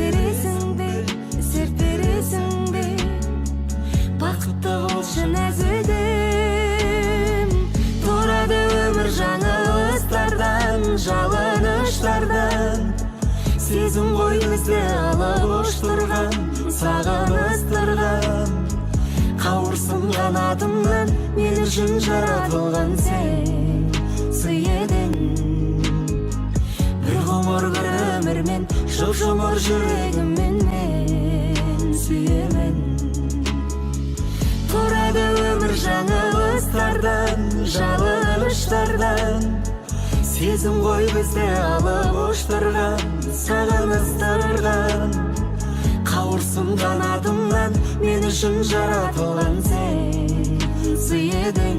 бересің бе бақытты болшы нәзігім тұрады өмір жаңылыстардан жалыныштардан сезім ғой бізді алып ұштырған сағыныстырған қауырсын қанатымнан мен үшін жаратылған сен сый едің бір ғұмыр бір өмірмен жұп жұмыр жүрегіммен мен сүйемін тұрады өмір жаңылыстардан жалыныштардан сезім ғой бізді алып ұштырған сағыныстырған қауырсын қанатымнан мен үшін жаратылған сен сый едің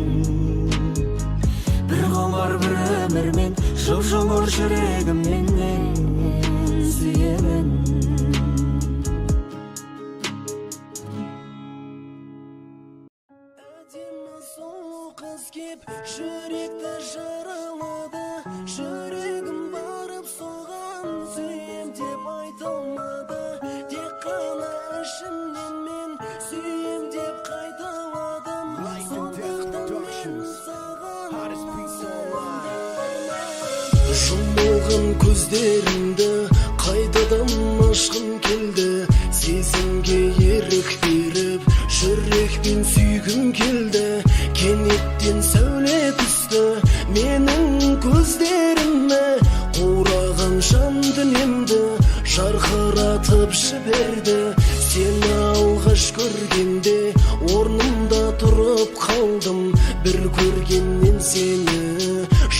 бір ғұмыр бір өмірмен жұп жұмыр жүрегіммен мен сүйемін kız kep yürekte jaraladı. Yüregim barıp soğan suyem dep aytolmadı. Tek qana işimden men suyem dep qaytaladım. Sondaqtan men sağan Жұмылған көздерімді қайтадан ашқым келді. Сезімге ерік беріп жүрекпен сүйгім келді. Кенеттен сәуле түсті менің көздеріме. Қураған жан дүниемді жарқыратып жіберді. Сені алғаш көргенде орнымда тұрып қалдым. Bir көргеннен сені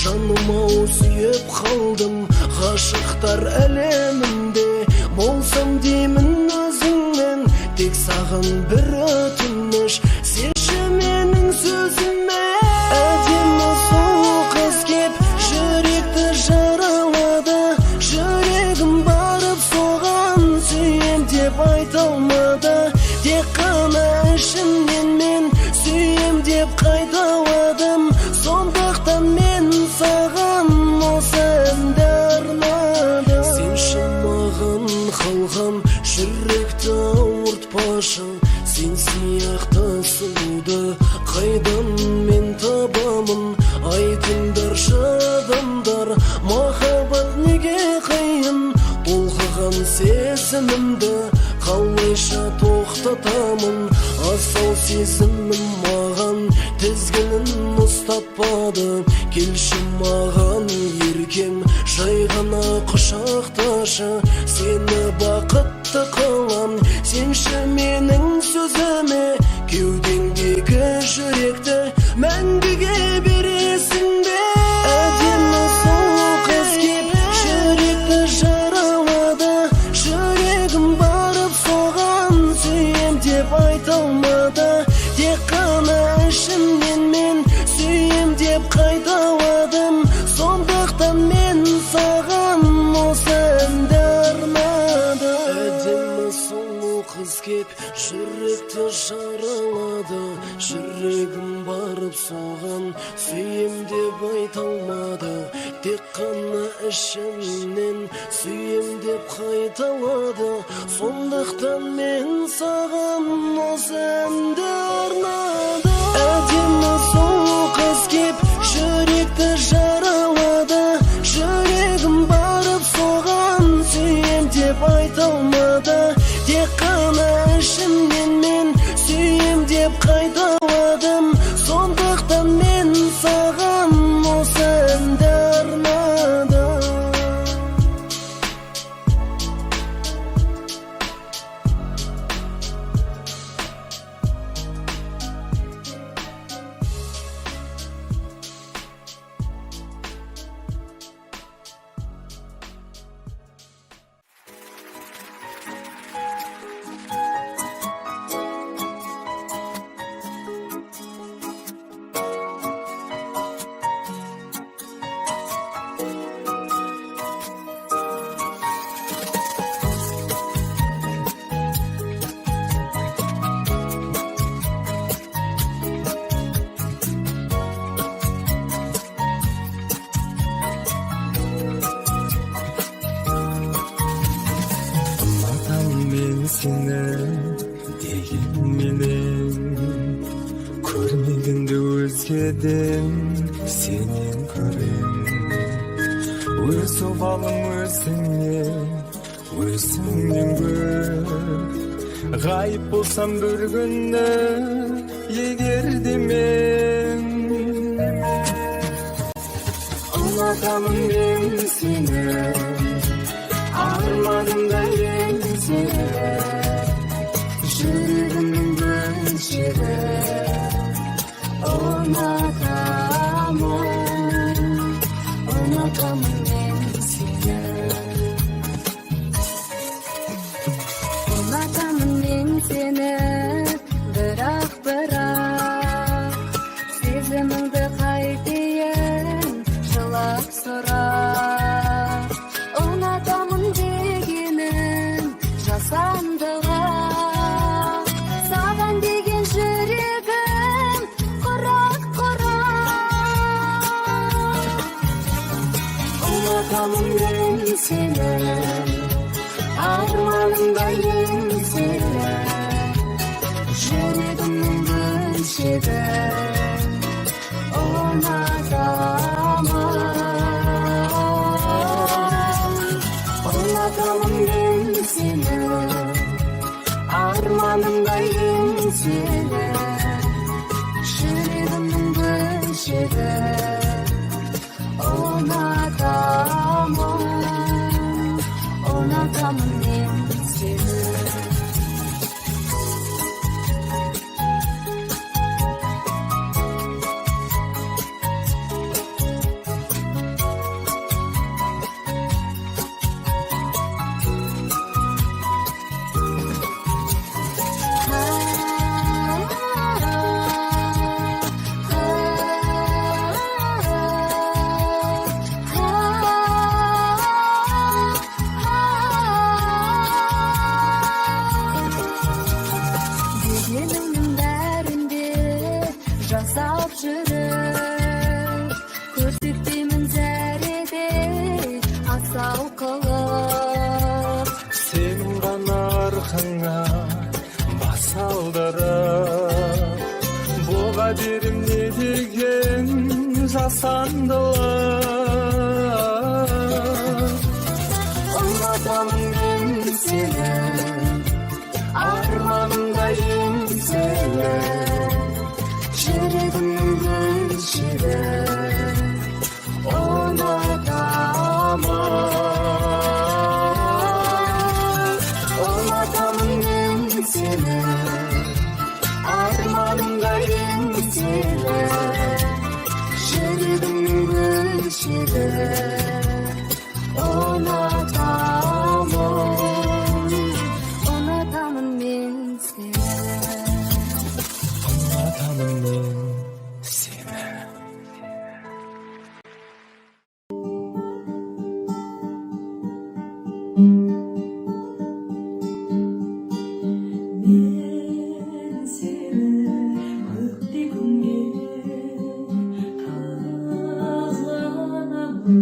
жаныма сүйіп қалдым. Ғашықтар әлемінде болсам деймін өзіңмен. Тек саған бір өтініш, сенші менің сөзіме. Әдемі сұлу қыз кеп жүректі жаралады. Жүрегім барып соған сүйем деп айталмады. Тек қана ішімнен мен сүйем деп қайталадым. Сондықтан мен саған осы әнді арнадым. Сенші маған қалған жүректі ауыртпашы. Сен сияқты сұлуды қайдан мен табамын? Айтыңдаршы адамдар, махаббат неге қиын? Толқыған сезімімді қалайша тоқтатамын? Асау сезімім маған тізгінін ұстатпады. Келші маған еркем, жай ғана құшақташы. Сені бақытты қылам, сенші менің сөзіме. Кеудеңдегі жүректі мәңгіге бересің бе? Әдемі сұлу қыз кеп жүректі жаралады. Жүрегім барып соған сүйем деп айталмады. Тек қана ішімнен мен сүйем деп қайталадым. Сондықтан мен саған осы әнді арнадым. Әдемі сұлу қыз кеп жүректі жаралады. Жүрегім барып соған сүйем деп айталмады. Тек қана ішімнен сүйем деп қайталады. Сондықтан мен саған осы әнді арнадым. Әдемі сұлу қыз кеп жүректі жаралады. Жүрегім барып соған сүйем деп айталмады. Тек қана ішімнен мен сүйем деп қайталадым. Сондықтан мен саған осы әнді арнадым. Seni degенменен көрмегенде өзгеден сенен көрем. Өз обалым өзіңнен көр. Ғайып болсам бір күні егер де мен ұнатамын мен сені. Арманым да сені. Жүрегімнің бөлшегі ұнатамын мен сені. Ұнатамын мен сені, бірақ сезіміңді қайтейін жылап сұрап. Ұнатамын дегенім жасандыға, саған деген жүрегім құрақ Anlatamam ben seni, armanındayım seni. Yüreğimin gülşede Anlatamam ben seni, armanındayım seni. Yüreğimin gülşede Anlatamam ben seni. Gecenin derinde жасап жүріп көрсетпеймін зәреді асау қылып Senin ғана арқаңа бас алдырып Бұға берім не деген жасандылық Anlatamam ben seni, armanındayım seni. Yüreğimin gülşede Anlatamam ben seni, armanındayım seni. Yüreğimin gülşede ұнатамын мен сені Anlatamam ben seni. мен сені көктегімге қызғанамын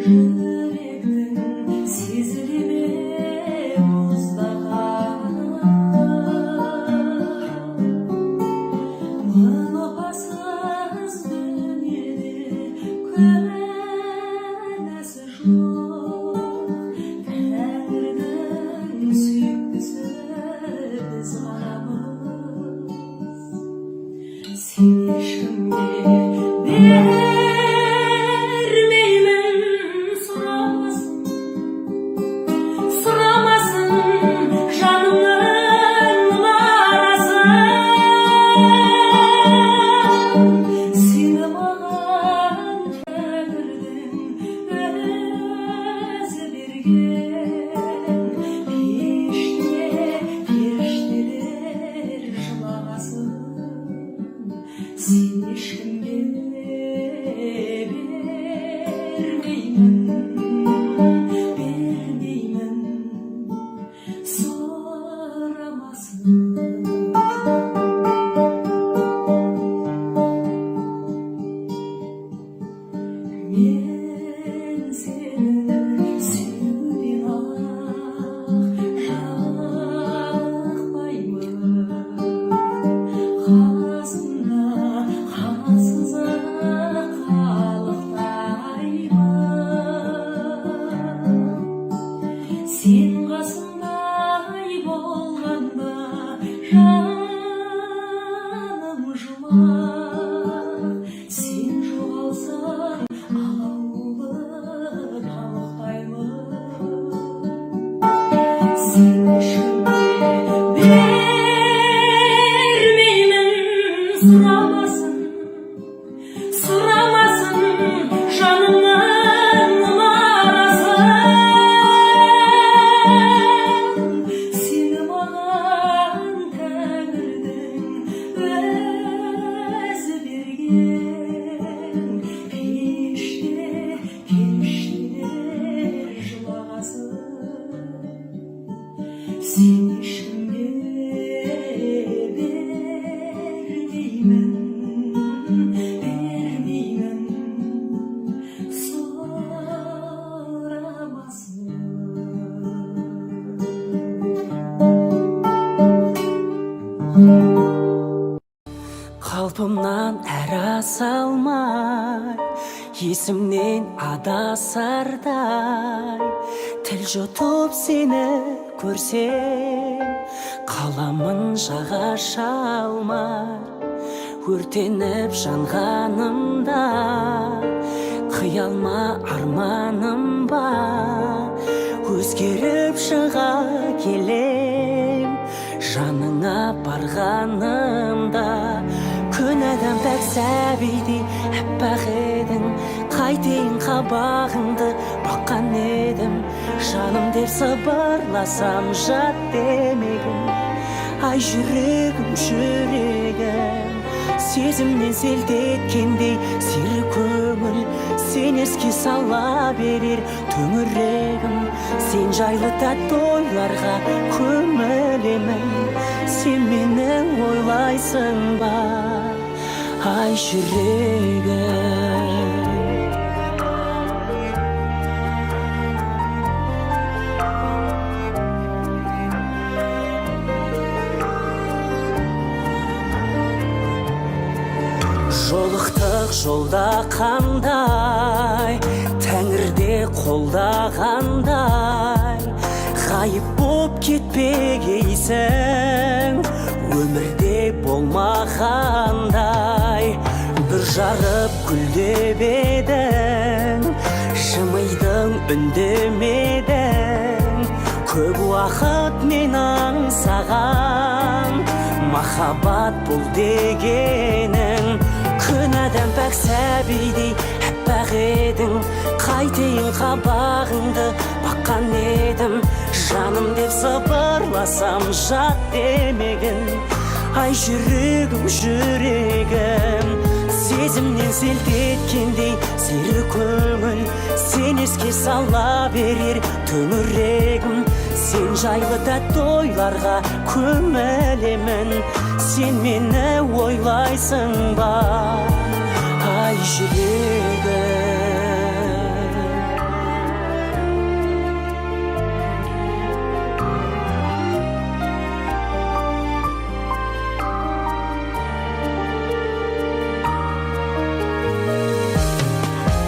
жүректің сезіле мұздаған мың опасыз дүниеде куәләсі жоқ тәңірдің сүйіктісі біз ғанамыз сен ешкімге бермеймін сұрамасын жанымның наразын сені маған тәңірдің өзі берген періштелер жылағасын сен ешкімге бермеймін сұрамасын мен сені сүюден жалықпаймын қасымда қасыз қалықтаймын сен қасымдай болғанда жаным жұмақ сен жоғалсаң ауылып қалықтаймын сен ешкімге бермеймін сұрамасын жанымның наразын сені маған тәңірдің өзі берген періштелер жылағасын сен ешкімге бермеймін қалпымнан әра салмай, есімнен адасардай, тіл жұтып сені көрсем, қаламын жаға шалмай, өртеніп жанғанымда, қиялма арманым бар, өзгеріп шыға келем, жаныңа барғанымда. Күн адам пәк сәбидей әппақ едің, қайтейін қабағыңды баққан едім, жаным деп сыбырласам жат демегін. Ай жүрегім, жүрегім, сезімнен селт еткендей сері көңіл, сен еске сала берер төңірегім. Сен жайлы тәтті ойларға көмілемін, сен мені ойлайсың ба, ай жүрегім. Жолықтық жолда қандай, тәңірде қолдағандай, ғайып боп кетпегейсің, өмірде болмағандай. Бір жарып гүлдеп едің, жымидың үндемедің, көп уақыт мен аңсаған махаббат бұл дегенің. Күн адам пәк сәбидей әппақ едің, қайтейін қабағыңды баққан едім, жаным деп сыбырласам жат демегін. Ай жүрегім, жүрегім, сезімнен селт еткендей сері көңіл, сен еске сала берер төңірегім. Сен жайлы тәтті ойларға көмілемін, сен мені ойлайсың ба, ай жүрегім.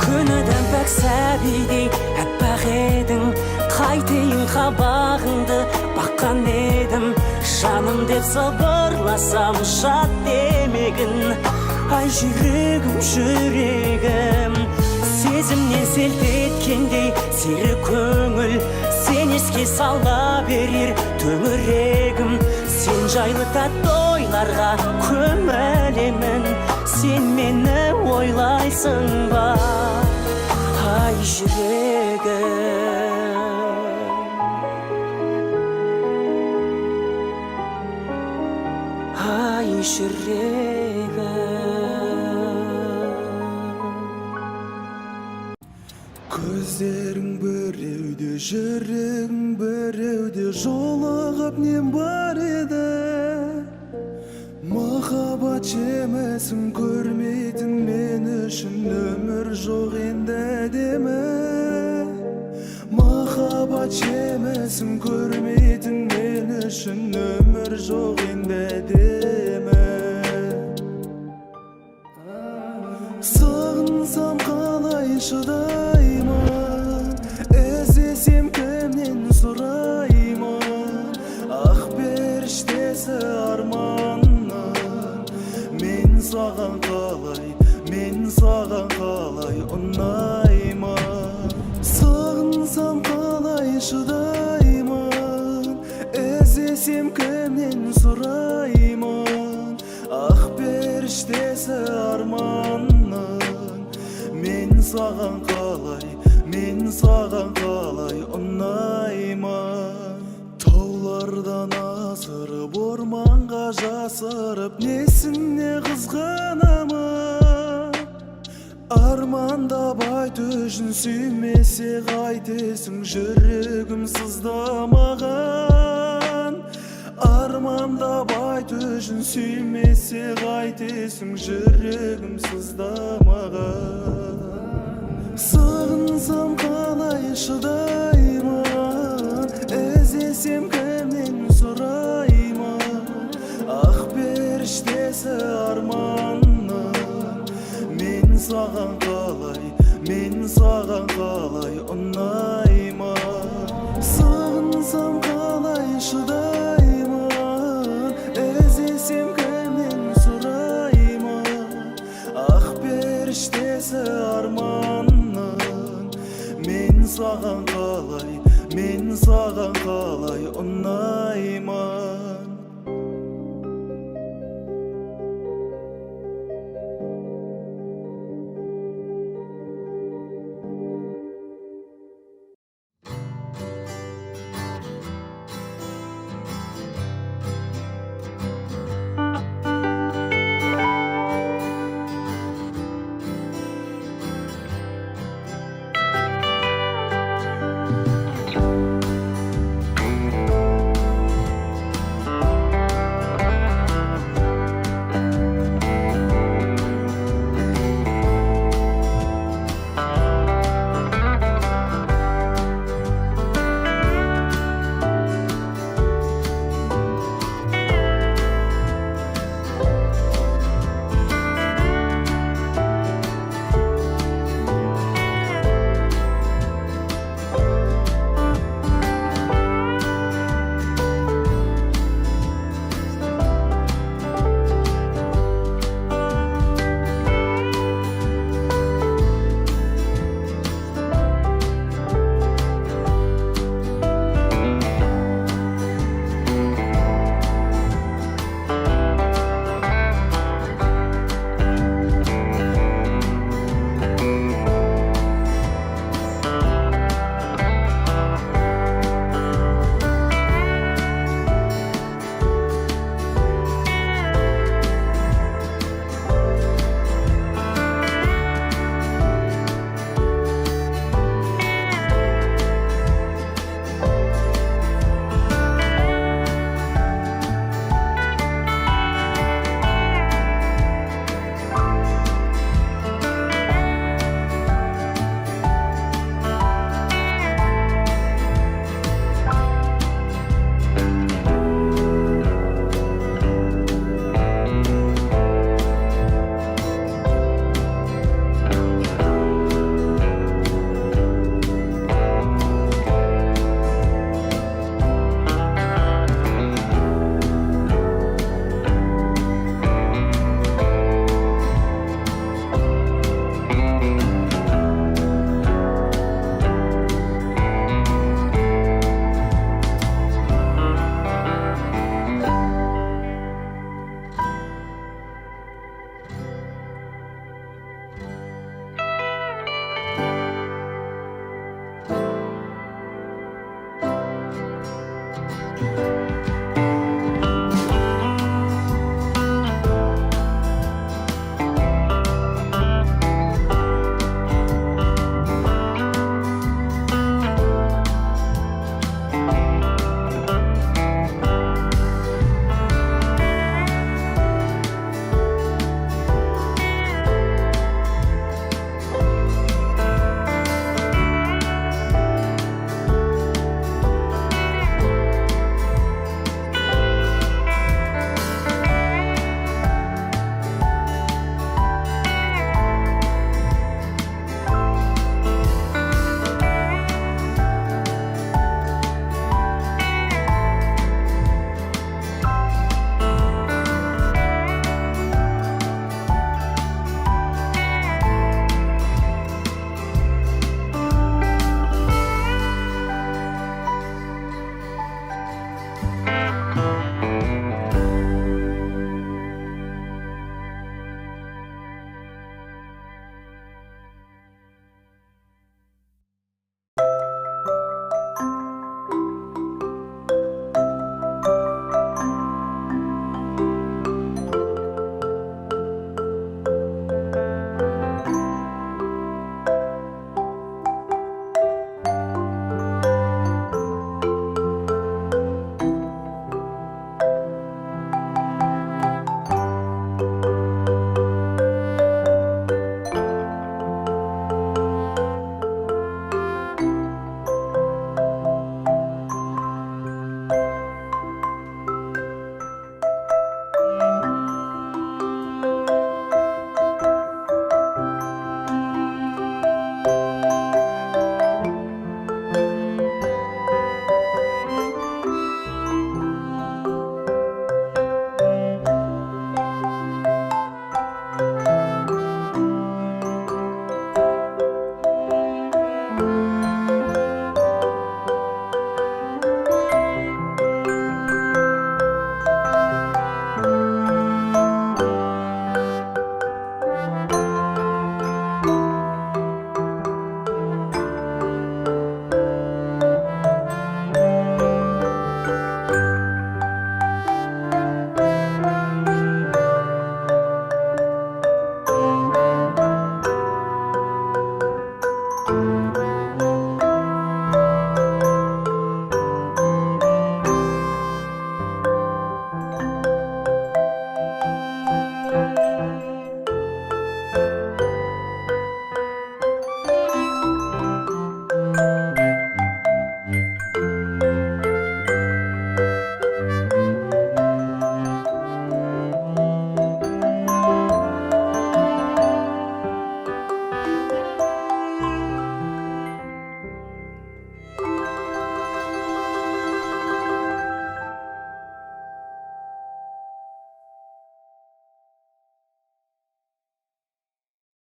Күн адам пәк сәбидей әппақ едің, қайтейін қабағыңды баққан едім, жаным деп сыбырласам жат демегін. Ай жүрегім, жүрегім, сезімнен селт еткендей сері көңіл, сен еске сала берер төңірегім. Сен жайлы тәтті ойларға көмілемін, сен мені ойлайсың ба, ай жүрегім. Ай жүрегім. Көздерің біреуде, жүрегің біреуде, жолығып нем бар еді. Махаббат жемесін көрмейтін мен үшін өмір жоқ енді деме. Махаббат жемесін көрмейтін мен үшін өмір жоқ енді деме. Сағынсам қалай шыдаймын, іздесем кімнен сұраймын, ақ періштесі арманның. Мен саған қалай ұнаймын. Сағынсам қалай шыдаймын, іздесем кімнен сұраймын, ақ періштесі арманның. Мен саған қалай ұнаймын. Таулардан асырып, орманға жасырып, несіне қызғанамын. Армандап айт үшін сүймесе қайтесің, жүрегім сыздамаған. Армандап айт үшін сүймесе қайтесің, жүрегім сыздамаған. Сағынсам қалай шыдаймын, іздесем кімнен сұраймын, ақ періштесі арман. саған қалай ұнайма. Сағынсам қалай шыдайма.